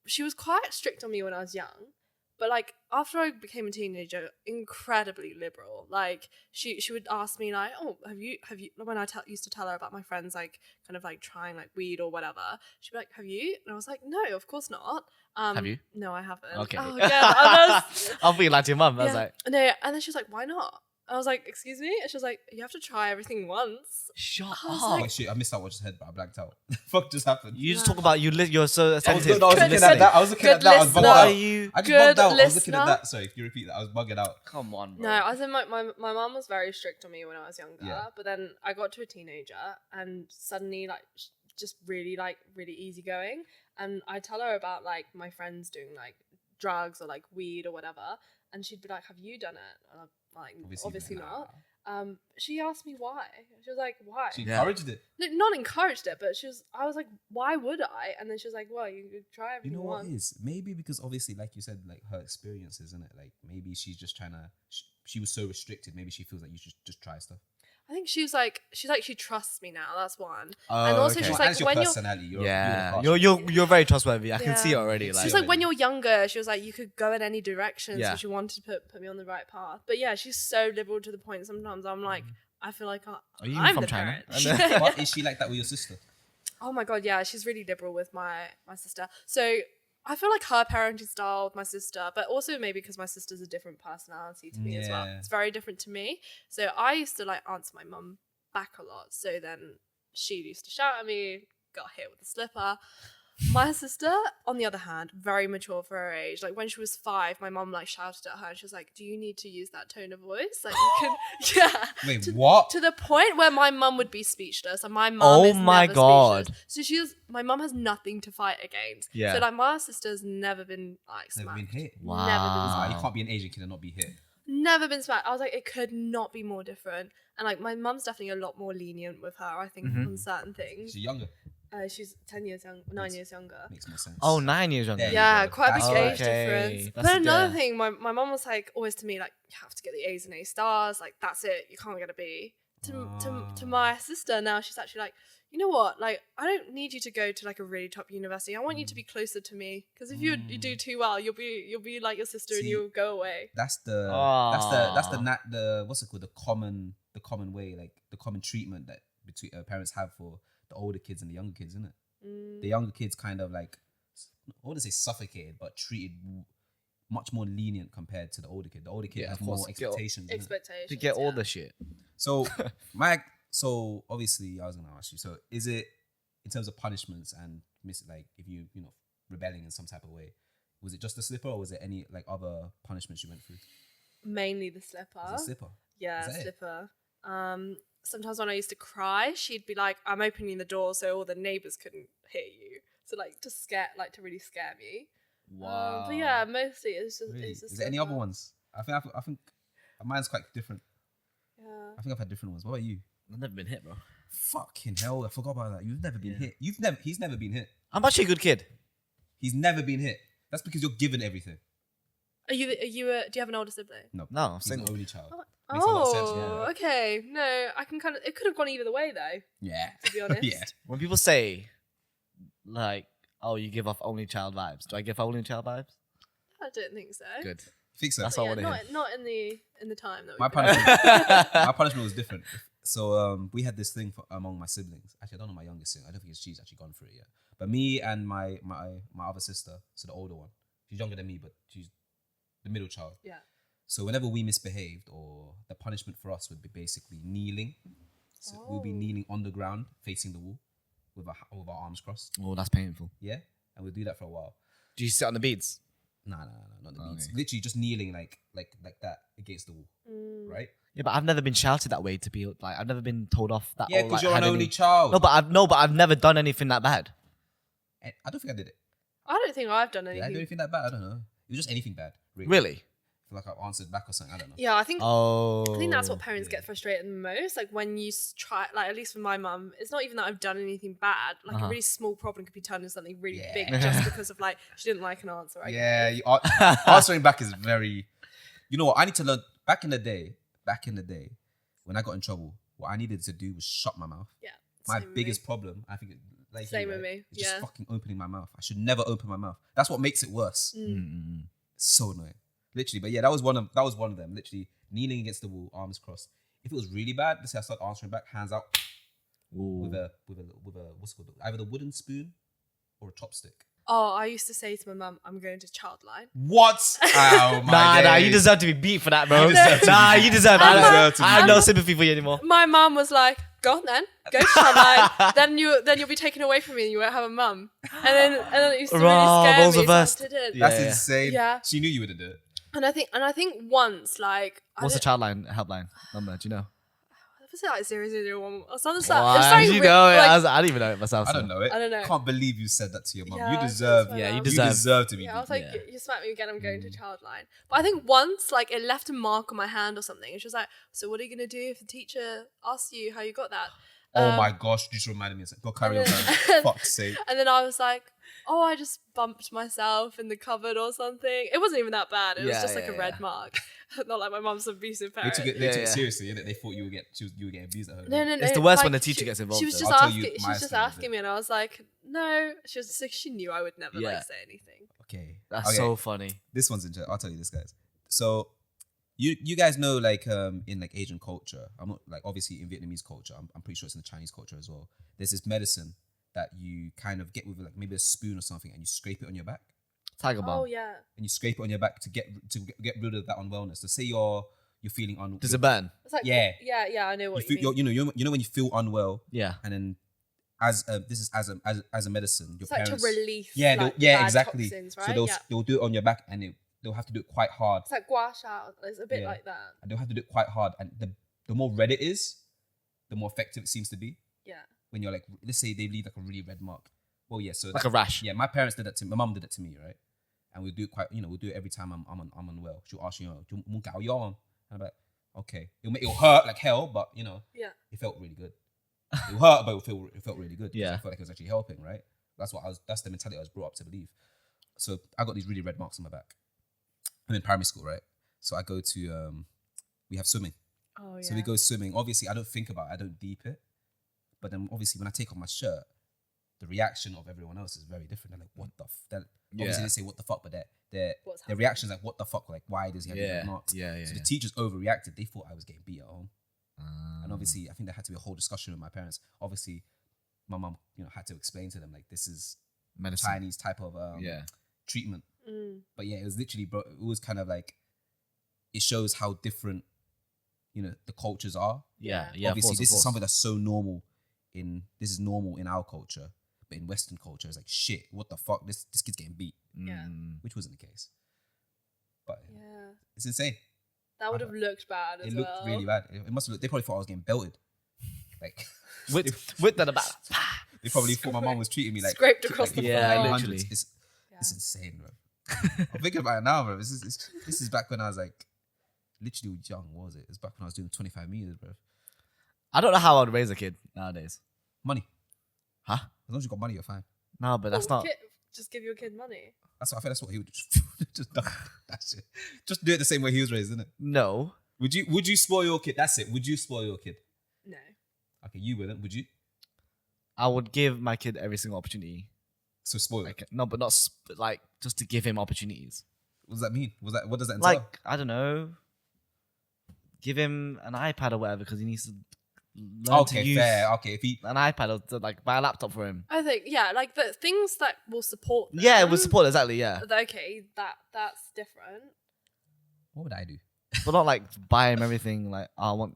she was quite strict on me when I was young. But like after I became a teenager, incredibly liberal. Like she would ask me like, oh, have you when I used to tell her about my friends like kind of like trying like weed or whatever, she'd be like, have you? And I was like, no, of course not. Have you? No, I haven't. Okay. Oh, yeah, I was, I'll be like to your mum. I was yeah. like, No, and then she was like, why not? I was like, excuse me? And she was like, you have to try everything once. shut I was up. like- Oh shit, I missed out what just said, but I blanked out. Fuck just happened. You just talk about you're so I was, attentive. no, I was Good looking at that. I was looking good at that. I was listener. bugged What out. are you? I just Good bugged out. I was looking at listener. that. Sorry, if you repeat that, I was bugging out. Come on, bro. No, I was in my mom was very strict on me when I was younger. Yeah. But then I got to a teenager and suddenly like just really easygoing. And I tell her about like my friends doing like drugs or like weed or whatever. And she'd be like, have you done it? And I'm like, obviously not. She asked me why. She was like, why? She Yeah. encouraged it. No, not encouraged it, but I was like, why would I? And then she was like, well, you could try You everything know what once. it is? Maybe because obviously, like you said, like her experiences, isn't it? Like maybe she's just trying to. She was so restricted. Maybe she feels like you should just try stuff. I think she's like she trusts me now. That's one. Oh, and also okay. she's Well, like and it's your when you're personality. Yeah, you're you're very trustworthy. I can Yeah. see it already. Like, she's like when you're younger, she was like you could go in any direction. Yeah. So she wanted to put me on the right path. But yeah, she's so liberal to the point. Sometimes I'm like, I feel like Are you I'm from the China? parent. But is she like that with your sister? Oh my god, yeah, she's really liberal with my sister. So I feel like her parenting style with my sister, but also maybe because my sister's a different personality to me as well. Yeah. It's very different to me. So I used to like answer my mum back a lot. So then she used to shout at me, got hit with a slipper. My sister, on the other hand, very mature for her age. Like when she was 5, my mom like shouted at her and she was like, "Do you need to use that tone of voice? Like you can, yeah." Wait, what? To the point where my mum would be speechless, and my mum is my never God. speechless. So my mum has nothing to fight against. Yeah. So like my sister's never been like Never smacked. been hit. Wow. Never been Nah, smacked. you can't be an Asian kid and not be hit. Never been smacked. I was like, it could not be more different. And like my mum's definitely a lot more lenient with her, I think, on certain things. She's younger. She's 10 years young, 9 years younger. Makes more sense. Oh, 9 years younger. There you Yeah, go. quite a big That's age okay. difference. That's But another the- thing, my mum was like always to me like, you have to get the A's and A stars. Like that's it. You can't get a B. To my sister now, she's actually like, you know what? Like I don't need you to go to like a really top university. I want you to be closer to me because if you do too well, you'll be like your sister and See, you'll go away. That's the what's it called? The common way, like the common treatment that between parents have for the older kids and the younger kids, isn't it? The younger kids kind of like, I wouldn't say suffocated, but treated much more lenient compared to the older kid. The older kid Yeah, has of course. more expectations. Isn't it? Expectations To get all yeah. the shit. So so obviously I was gonna ask you. So is it in terms of punishments and like if you rebelling in some type of way, was it just the slipper or was there any like other punishments you went through? Mainly the slipper. Was it slipper? Yeah, Is that it? slipper. Sometimes when I used to cry, she'd be like, "I'm opening the door so all the neighbors couldn't hear you." So like to really scare me. Wow. But yeah, mostly it's just. Really? It's just Is there any other ones? I think mine's quite different. Yeah. I think I've had different ones. What about you? I've never been hit, bro. Fucking hell! I forgot about that. You've never been hit. He's never been hit. I'm actually a good kid. He's never been hit. That's because you're given everything. Do you have an older sibling? No, No, I'm he's single. an only child. Makes a lot of sense, Oh, yeah. okay. No, I can kind of. It could have gone either way though. Yeah. To be honest. Yeah. When people say, like, "Oh, you give off only child vibes," do I give only child vibes? I don't think so. Good. Think so. That's But all I yeah, want to hear. not in the time that My we've been- punishment. My punishment was different. So we had this thing among my siblings. Actually, I don't know my youngest sibling. I don't think she's actually gone through it yet. But me and my other sister, so the older one, she's younger than me, but she's the middle child. Yeah. So whenever we misbehaved, or the punishment for us would be basically kneeling. So we'll be kneeling on the ground, facing the wall, with our arms crossed. Oh, that's painful. Yeah, and we'll do that for a while. Do you sit on the beads? No, not the beats. Okay. Literally just kneeling like that against the wall, right? Yeah, but I've never been shouted that way to be like. I've never been told off that. Yeah, or, because like, you're an had only any- child. No, but I've never done anything that bad. I don't think I did it. I don't think I've done Did I anything. do anything that bad? I don't know. It was just anything bad. Really? I feel like I answered back or something. I don't know. Yeah, I think Oh. I think that's what parents yeah. get frustrated the most. Like when you try, like at least for my mum, it's not even that I've done anything bad. Like a really small problem could be turned into something really Yeah. big just because of like she didn't like an answer. Yeah, answering back is very. You know what? I need to learn. Back in the day, when I got in trouble, what I needed to do was shut my mouth. Yeah. My same with biggest me. problem, I think, like Same you, with right, me, is just yeah. fucking opening my mouth. I should never open my mouth. That's what makes it worse. Mm. It's so annoying, literally. But yeah, that was one of them. Literally kneeling against the wall, arms crossed. If it was really bad, let's say I start answering back, hands out, with a what's it called? Either the wooden spoon or a chopstick. Oh, I used to say to my mum, "I'm going to childline." What? Oh my Nah, days. you deserve to be beat for that, bro. You deserve to Nah, be you deserve. I deserve to I have be no beat. sympathy for you anymore. My mum was like, "Go on then, go to childline. then you'll be taken away from me and you won't have a mum." And then it used to Rah, really scare roles me. reversed. So I didn't. Yeah. That's insane. Yeah. She knew you wouldn't do it. And I think once like What's the childline helpline number? Do you know? was it like 001 or something? Why? It's something You re- know it. like- I don't even know it myself. I so. don't know it. I don't know. Can't believe you said that to your mum. Yeah, You that's deserve. my Yeah, you mum. deserve- You deserve to be. Yeah, I was beaten. like, Yeah. you smacked me again, I'm going to childline. But I think once, like, it left a mark on my hand or something. And she was like, so what are you going to do if the teacher asks you how you got that? Oh my gosh, you just reminded me. Go carry on. and man. then- Fuck's sake. And then I was like, oh, I just bumped myself in the cupboard or something. It wasn't even that bad. It was Yeah, just like yeah, a red yeah. mark. Not like my mum's abusive They parent. took it. They Yeah, took it yeah. seriously. Innit? They thought you were getting abused at home. No. It's the worst like, when the teacher she- gets involved, She was though. just I'll tell you asking. She my was just story of asking it. me, and I was like, no. She was just like, she knew I would never Yeah. like say anything. Okay. That's Okay. so funny. This one's interesting. I'll tell you this, guys. So, you guys know, like, in like Asian culture, I'm not like obviously in Vietnamese culture. I'm pretty sure it's in the Chinese culture as well. There's this medicine that you kind of get with like maybe a spoon or something, and you scrape it on your back, Tiger bomb. Oh yeah. and you scrape it on your back to get rid of that unwellness. So say you're feeling Does it burn? It's like, Yeah. yeah. I know what you mean. you know when you feel unwell, Yeah. and then this is as a medicine. Your It's like parents, to relief. yeah, like, yeah, bad exactly. Toxins, So right? they'll do it on your back, and they'll have to do it quite hard. It's like gua sha. It's a bit Yeah. like that. And they'll have to do it quite hard. And the more red it is, the more effective it seems to be. Yeah. When you're like, let's say they leave like a really red mark. Well, yeah, so Like a rash. Yeah, my parents did that to me. My mum did it to me, right? And we do it we'll do it every time I'm unwell. She'll ask you, "Do you want to and I'm like, okay. It'll hurt like hell, but Yeah. it felt really good. It hurt, but it felt really good. Yeah. I felt like it was actually helping, right? That's the mentality I was brought up to believe. So I got these really red marks on my back. I'm in primary school, right? So I go to we have swimming. Oh yeah. So we go swimming. Obviously, I don't think about it. I don't deep it. But then obviously when I take off my shirt, the reaction of everyone else is very different. They're like, what the obviously they say what the fuck, but their reaction is like, what the fuck? Like, why does he have these red marks? Yeah. So the teachers overreacted. They thought I was getting beat at home. And obviously, I think there had to be a whole discussion with my parents. Obviously, my mum, had to explain to them like this is medicine. Chinese type of treatment. But yeah, it was literally, bro. It was kind of like it shows how different, the cultures are. Yeah. Obviously, this is something that's so normal. This is normal in our culture, but in Western culture, it's like shit. What the fuck? This kid's getting beat. Yeah. Which wasn't the case. But Yeah. it's insane. That would have looked bad as It well. looked really bad. It must have looked. They probably thought I was getting belted. Like with that about. they probably thought my mum was treating me like Scraped across the Yeah, floor. literally. It's insane, bro. I'm thinking about it now, bro. This is back when I was like literally young. What was it? It's back when I was doing 25 meters, bro. I don't know how I would raise a kid nowadays. Money. Huh? As long as you got money, you're fine. No, but that's not. Just give your kid money. I think that's what he would just do. That shit. Just do it the same way he was raised, isn't it? No. Would you spoil your kid? That's it. Would you spoil your kid? No. Okay, you wouldn't. Would you? I would give my kid every single opportunity. So spoil. Like, no, but not like just to give him opportunities. What does that mean? What does that entail? Like, I don't know. Give him an iPad or whatever because he needs to learn to use fair. Okay, if he an iPad or to, like buy a laptop for him. I think like the things that will support them. Yeah, it would support exactly. Yeah, Okay, that's different. what would I do? but not like buy him everything. Like I want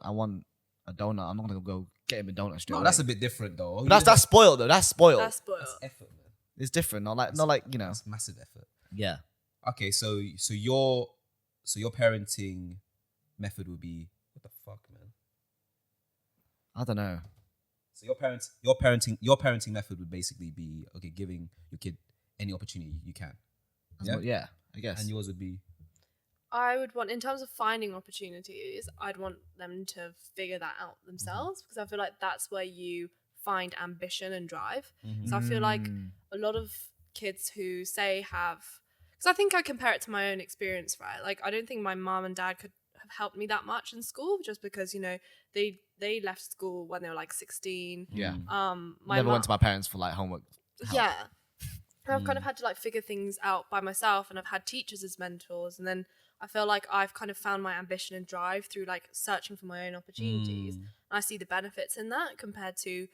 a donut. I'm not gonna go get him a donut straight No, away. that's a bit different though. That's spoiled though. That's spoiled. That's spoiled. That's effort, man. It's different. Not like That's massive effort. Yeah. Okay, so your parenting method would be what the fuck, man? I don't know. So your parenting method would basically be giving your kid any opportunity you can. Yeah, I guess. And yours would be I would want, in terms of finding opportunities, I'd want them to figure that out themselves because I feel like that's where you find ambition and drive. So I feel like a lot of kids who say because I think I compare it to my own experience, right? Like I don't think my mom and dad could have helped me that much in school just because they left school when they were like 16. Yeah. My Never went to my parents for like homework. help. Yeah. And I've kind of had to like figure things out by myself, and I've had teachers as mentors, and then I feel like I've kind of found my ambition and drive through like searching for my own opportunities. And I see the benefits in that compared to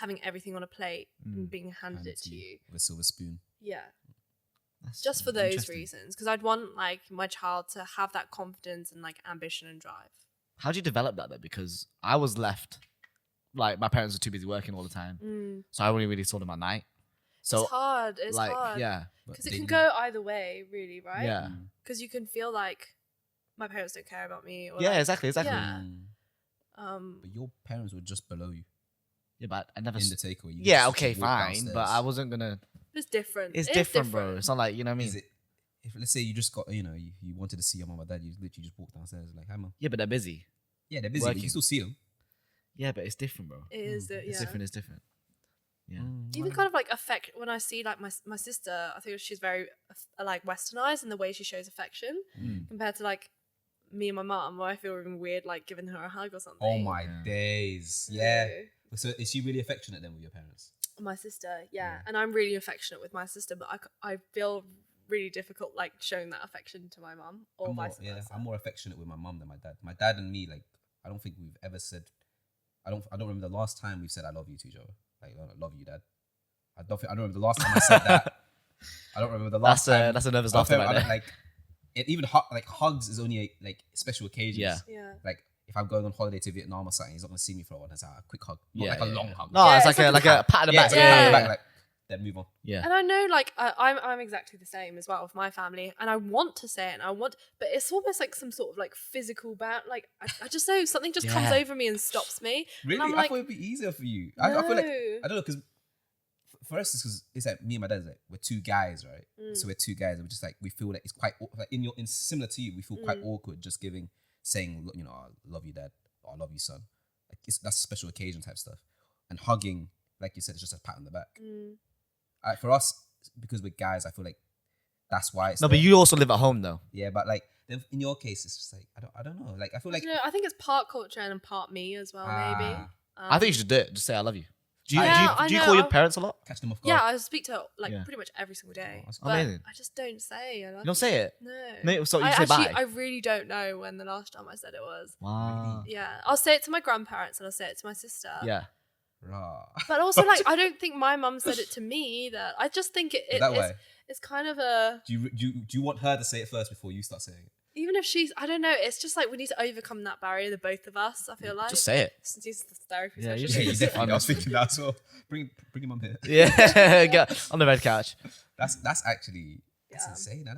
having everything on a plate and being handed it to you. with a silver spoon. Yeah. That's Just for those interesting. reasons, because I'd want like my child to have that confidence and like ambition and drive. How do you develop that though? Because I was left, like my parents were too busy working all the time, so I only really saw them at night. So it's hard. It's like, hard. yeah, Because it can go either way, really, right? yeah, Because you can feel like my parents don't care about me. Or yeah, like, exactly. Yeah. But your parents were just below you Yeah, but I never. in the takeaway. You Yeah, just okay, walked fine, downstairs. but I wasn't gonna. It's different. It's different, bro. It's not like you know what I mean. Is it? If let's say you just got you wanted to see your mom or dad, you literally just walked downstairs like, "Hi, mom." Yeah, but they're busy. Yeah, they're busy. But you Working. can still see them. Yeah, but it's different, bro. It is. It's different. It's different. Yeah. Even kind of like affect when I see like my sister. I think she's very like westernized in the way she shows affection compared to like me and my mum, where I feel even weird like giving her a hug or something. Oh my days. Yeah. So is she really affectionate then with your parents? My sister, yeah. And I'm really affectionate with my sister, but I feel really difficult like showing that affection to my mum or vice versa. I'm more affectionate with my mum than my dad. My dad and me, like, I don't think we've ever said. I don't remember the last time we've said I love you to each other. Like, I love you, Dad. I don't remember the last time I said that. I don't remember the last time. That's a nervous I laughter don't- right I there. don't- like, it even like hugs is only like special occasions. Yeah. Yeah. Like if I'm going on holiday to Vietnam or something, he's not gonna see me for a while. It's like a quick hug, not Yeah, like a yeah, long yeah. hug. No, Yeah, it's it's like a pat on the back. it's like Yeah. pat on the Yeah. back, like then move on. Yeah. And I know, like, I'm exactly the same as well with my family, and I want to say it, but it's almost like some sort of like physical like I just know something just comes Yeah. over me and stops me. Really, I'm I like, thought it'd be easier for you. I feel like I don't know because for us, it's because it's like me and my dad. Like we're two guys, right? So we're two guys, and we're just like we feel that it's quite like in similar to you. We feel quite awkward just saying, you know, I love you, dad, or I love you, son. Like that's special occasion type stuff, and hugging, like you said, it's just a pat on the back. For us, because we're guys, I feel like that's why it's No, there. but you also live at home though. Yeah, but like then in your case, it's just like I don't know. Like I feel like I think it's part culture and part me as well, maybe. I think you should do it. Just say I love you. Do you I do you know. call your parents a lot? catch them off guard. Yeah, I speak to like Yeah. pretty much every single day. that's But amazing. I just don't say I love You don't say it. No. No, so you I say actually, bye. I really don't know when the last time I said it was. Wow. Yeah, I'll say it to my grandparents and I'll say it to my sister. Yeah. Rah. But also, like, I don't think my mum said it to me either. I just think That way. it's kind of a, Do you want her to say it first before you start saying it? even if she's, I don't know, it's just like we need to overcome that barrier, the both of us, I feel like. Just say it. Since this is the therapy Yeah, you session. say Yeah, you definitely. I was thinking that as well. Bring your mum here. Yeah. Get on the red couch. That's actually Yeah. insane.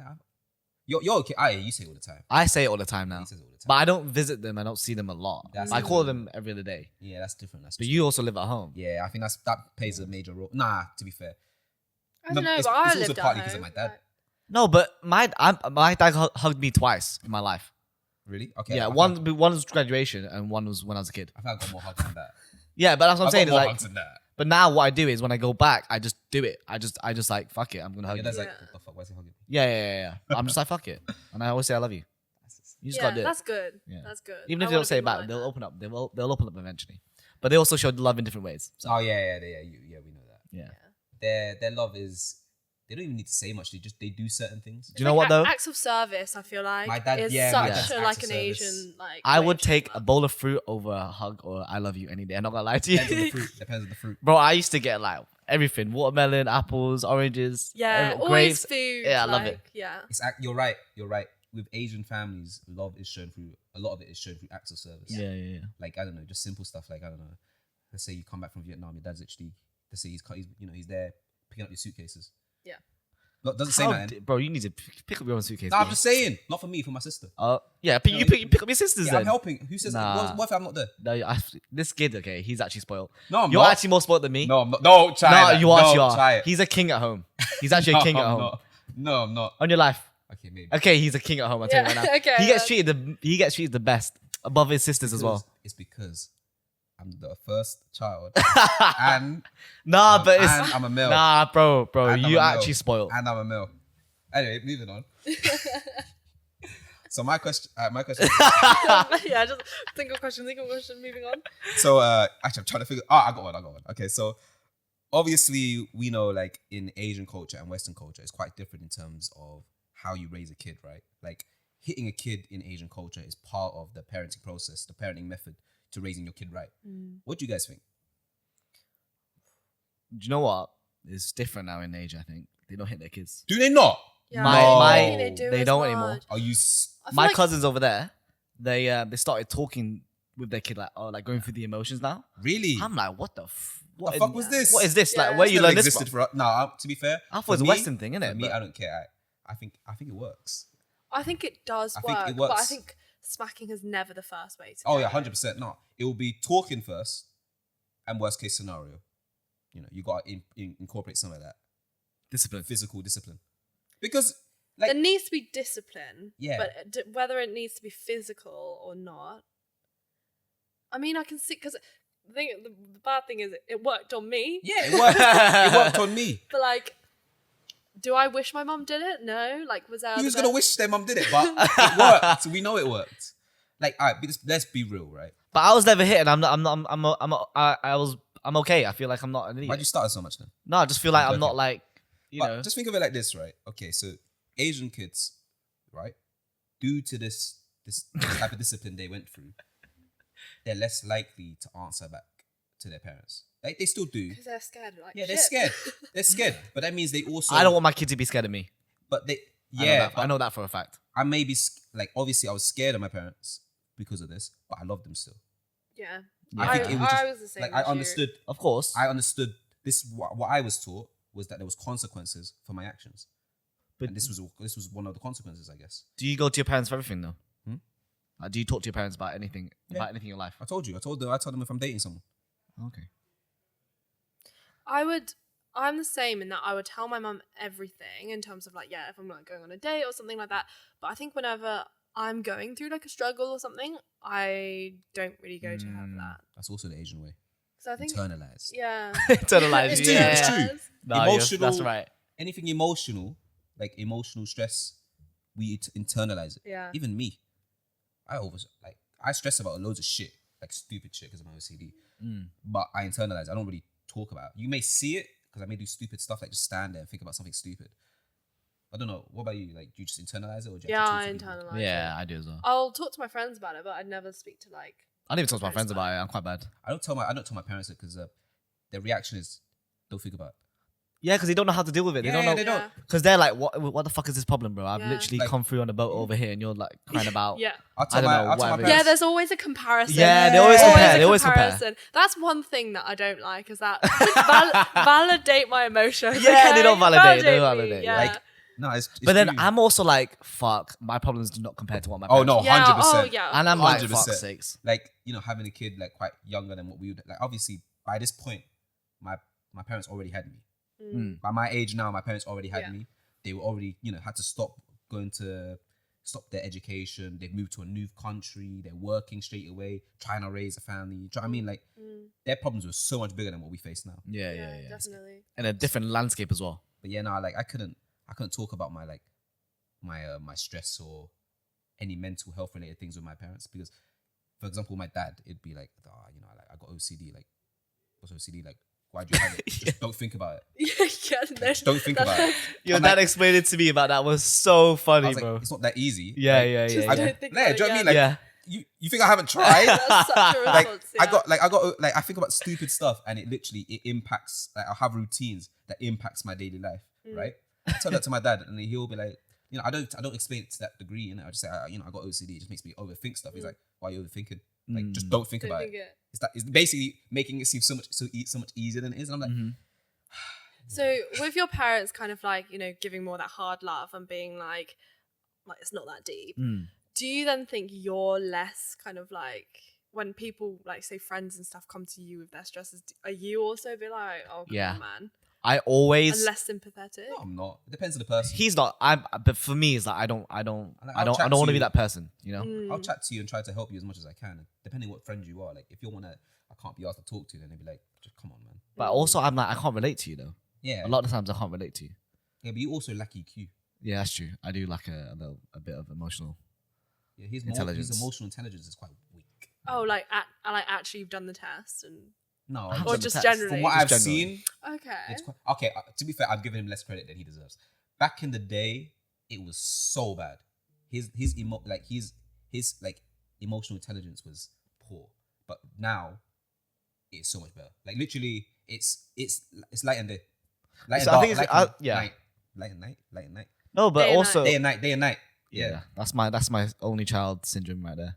You're okay. You say it all the time. I say it all the time now. He says it all the time. But I don't visit them. I don't see them a lot. That's I call different. them every other day. Yeah, that's different. But you also live at home. Yeah, I think that plays a major role. Nah, to be fair. I don't know, it's but I also lived at partly because home. of my dad. No, but my dad hugged me twice in my life. Really? Okay. Yeah, I one was graduation and one was when I was a kid. I think I got more hugs than that. Yeah, but that's what I'm saying. I Is got more like, hugs than that. but now what I do is when I go back, I just do it. I just like fuck it. I'm gonna hug Your you. dad's like, Yeah. what the fuck? Why is he hugging me? Yeah. I'm just like fuck it, and I always say I love you. You just Yeah, gotta do it. that's good. Yeah. That's good. Even I if they don't wanna say be it back, more like they'll that. open up. They'll open up eventually. But they also show love in different ways. So, Oh yeah, we know that. yeah. Their love is. They don't even need to say much. They do certain things. Do you know what though? Acts of service, I feel like, My dad- is yeah, my such dad's a, acts like of an service. Asian like. I way would of showing take a love. bowl of fruit over a hug or I love you any day. I'm not gonna lie to you. Depends on the fruit. Depends on the fruit. Bro, I used to get like everything: watermelon, apples, oranges, Yeah, always grapes. food. Yeah, I love it. Yeah. You're right. With Asian families, love is shown through. A lot of it is shown through acts of service. Yeah. Like I don't know, just simple stuff. Like I don't know. Let's say you come back from Vietnam, your dad's actually. Let's say he's there picking up your suitcases. Yeah. No, doesn't say that. Bro, you need to pick up your own suitcase. No, I'm bro. just saying. Not for me, for my sister. Yeah, you pick up your sisters Yeah, then. I'm helping. Who says Nah. that? What if I'm not there? No, this kid, okay, he's actually spoiled. No, I'm You're not. actually more spoiled than me. No, I'm not. No, try No, that. you are. No, You are. try it. He's a king at home. He's actually a king at I'm home. not. No, I'm not. On your life. Okay, maybe. Okay, he's a king at home. I'll tell you right now. Okay, He gets treated the best above his sisters as well. It's because I'm the first child, and Nah, but it's and I'm a male, nah, bro. And I'm You a actually male. spoiled. and I'm a male. Anyway, moving on. So my question. Yeah, just think of a question. Moving on. So actually, I'm trying to figure. I got one. Okay, so obviously we know, like in Asian culture and Western culture, it's quite different in terms of how you raise a kid, right? Like hitting a kid in Asian culture is part of the parenting process, the parenting method to raising your kid right. What do you guys think? Do you know what? It's different now in Asia. I think they don't hit their kids. Do they not? Yeah, My- I don't think they as don't much. anymore. Are you? I feel My like- cousins over there, they started talking with their kid like going through the emotions now. Really? I'm like, what the the fuck was this? What is this? Yeah. Like, where It's you never learn this existed from? for us. No, to be fair, I thought for it was a me- Western thing, innit? For me, But- I don't care. I think it works. I think it does I work, think it but I works. think smacking is never the first way to. Oh do yeah, it. 100%. No, it will be talking first, and worst case scenario, you got to incorporate some of that Discipline. physical discipline, because like There needs to be discipline. Yeah. But whether it needs to be physical or not, I mean, I can see because the bad thing is it worked on me. yeah, it worked. It worked on me. But like, do I wish my mum did it? No. Like, was there? Who's other gonna wish their mum did it? But it worked. So we know it worked. Like, all right, let's be real, right? But I was never hit, and I'm okay. I feel like I'm not an idiot. Why'd you start so much then? No, I just feel like I'm joking. not like you But know. just think of it like this, right? Okay, so Asian kids, right, due to this type of discipline they went through, they're less likely to answer back to their parents. Like they still do. Because they're scared. Like, Yeah, they're shit. scared. They're scared. But that means they also. I don't want my kid to be scared of me. But they. I know Yeah, that- I know that for a fact. I may be like obviously I was scared of my parents because of this, but I love them still. Yeah. I think it was just, I was the same. like I as you. understood. Of course. I understood this. What I was taught was that there was consequences for my actions, But and this was one of the consequences, I guess. do you go to your parents for everything though? Hmm? Do you talk to your parents about anything Yeah. in your life? I told you. I told them if I'm dating someone. Okay. I'm the same in that I would tell my mum everything in terms of like, yeah, if I'm like going on a date or something like that. But I think whenever I'm going through like a struggle or something, I don't really go to have that. That's also the Asian way. So I think Internalize. yeah. Internalize. It's true, Yeah. it's true. No, Emotional. that's right. Anything emotional, like emotional stress, we internalize it. Yeah. Even me, I stress about loads of shit, like stupid shit because of my OCD. But I internalize. I don't really talk about it. You may see it because I may do stupid stuff, like just stand there and think about something stupid. I don't know. What about you? Like, do you just internalize it, or do you Yeah, have I to talk to people? internalize Yeah, it. I do as well. I'll talk to my friends about it, but I'd never speak to like. I don't even talk to my friends about it. I'm quite bad. I don't tell my parents it because their reaction is don't think about it. Yeah, because they don't know how to deal with it. They don't know. they don't. Yeah. Because they're like, what the fuck is this problem, bro? I've Yeah. literally Like- come through on a boat over here, and you're like crying about. Yeah. I'll I tell don't my know, I'll tell my whatever it parents. Yeah, there's always a comparison. Yeah, they always Always compare. a They always compare. comparison. That's one thing that I don't like is that validate my emotions. Yeah, they okay? don't validate, they don't me, validate. Yeah. Like, no, it's But then true. I'm also like, fuck, my problems do not compare to what my Oh parents no, do. yeah, 100%. oh yeah. And I'm like, 100%. fuck's sakes. Like, you know, having a kid like quite younger than what we would like. Obviously, by this point, my parents already had me. By my age now, my parents already had Yeah. me. They were already, had to stop their education. They've moved to a new country. They're working straight away, trying to raise a family. Do you know what I mean? Like, their problems were so much bigger than what we face now. Yeah. Definitely. And a different landscape as well. But yeah, no, like I couldn't talk about my my stress or any mental health related things with my parents because, for example, my dad, it'd be like, I got OCD. Like, what's OCD? Like, why'd you have it? Just don't think about it. Yeah, no, Just don't think about it. Your I'm dad like- explained it to me about that was so I funny, was like, bro. it's not that easy. Yeah, Like, yeah. Just Yeah. don't Yeah. think do you about know what I it, mean? Like, Yeah. you think I haven't tried? That's such a like response. I think about stupid stuff and it impacts. Like, I'll have routines that impacts my daily life. Right? I tell that to my dad, and he'll be like, I don't explain it to that degree, and I just say, I got OCD. It just makes me overthink stuff. He's like, why are you overthinking? Like, just don't think Don't about think it. it. It's basically making it seem so much easier than it is. And I'm like, So with your parents kind of like, giving more that hard love and being like it's not that deep, do you then think you're less kind of like when people like say friends and stuff come to you with their stresses, are you also be like, oh come Yeah. on, man, I always. and less sympathetic? no, I'm not. It depends on the person. He's not. But for me, it's like I don't chat want to to be you. that person. I'll chat to you and try to help you as much as I can, depending what friend you are. Like, if you're one that I can't be asked to talk to, then they'd be like, just come on, man. But also, I'm like, I can't relate to you though. Yeah. A lot of the times, I can't relate to you. Yeah, but you also lack EQ. Yeah, that's true. I do like a bit of emotional. Yeah, his Intelligence. emotional intelligence is quite weak. Oh, like actually you've done the test and No, I haven't or done the just test. generally. from what Just I've generally. seen, Okay. it's quite, okay. To be fair, I've given him less credit than he deserves. Back in the day, it was so bad. His emotional intelligence was poor, but now it's so much better. Like, literally, it's light and day. Light So and I dark, think it's- light and yeah. night. Light and night. No, but Day and also, Day and night. yeah, that's my only child syndrome right there.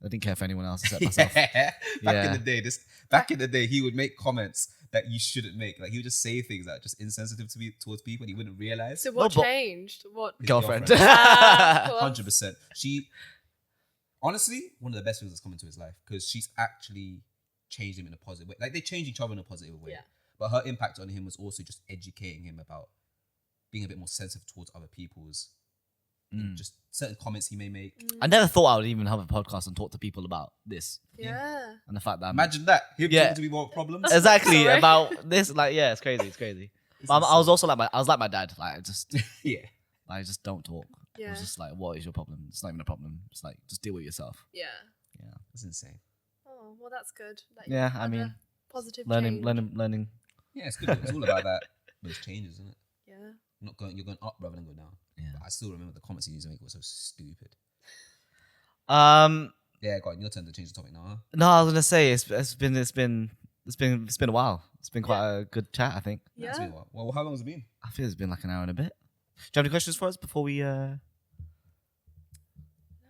I didn't care for anyone else except myself. Back in the day, he would make comments that you shouldn't make. Like, he would just say things that are just insensitive Oh, towards people, and he wouldn't realize. So what No, but- changed? What? His Girlfriend. Of course. 100%. She, honestly, one of the best things that's come into his life because she's actually changed him in a positive way. Like, they change each other in a positive way. Yeah. But her impact on him was also just educating him about being a bit more sensitive towards other people's, just certain comments he may make. I never thought I would even have a podcast and talk to people about this Yeah. and the fact that I'm Imagine that. Him Yeah. talking to me about problems. exactly Sorry. about this. Like, yeah, it's crazy. But I was also like my dad. Like, Yeah. I just don't talk. It Yeah. was just like, what is your problem? It's not even a problem. It's like, just deal with yourself. Yeah. Yeah, That's insane. Oh well, that's good. That you yeah. had I a mean, positive learning. change. Yeah, it's good. It's all about that. Those changes, isn't it? Yeah. You're going up rather than go down. Yeah. But I still remember the comments he used to make were so stupid. Yeah, go on, your turn to change the topic now, huh? No, I was gonna say it's been a while. It's been quite a good chat, I think. Yeah. That's been a while. Well, how long has it been? I feel it's been like an hour and a bit. Do you have any questions for us before we? No,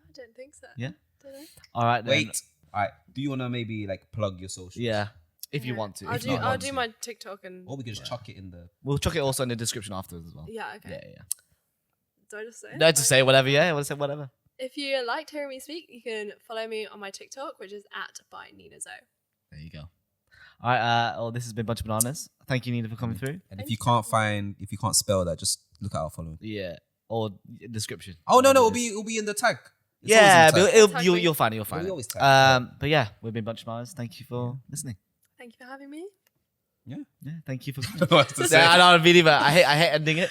I don't think so. Yeah. Don't know. All right. Then. Wait. All right. Do you want to maybe like plug your socials? Yeah. If you want to. I'll If do. not, I'll do my TikTok and. Or we can just chuck it in the. we'll chuck it also in the description afterwards as well. Yeah. Okay. Yeah. Do I just say? No, to say whatever. Yeah. We'll say whatever. If you liked hearing me speak, you can follow me on my TikTok, which is @by Nina Zou. There you go. All right. Well, this has been Bunch of Bananas. Thank you, Nina, for coming through. And if you can't spell that, just look at our following. Yeah. Or description. Oh no, it'll be in the tag. It's Yeah, always in the but tag. Tag you'll me. find it. You'll Yeah, find we it. always tag. But yeah, we've been Bunch of Bananas. Thank you for listening. Thank you for having me. Yeah. Thank you for. I don't know what to say. Yeah, I know, really, but I hate ending it.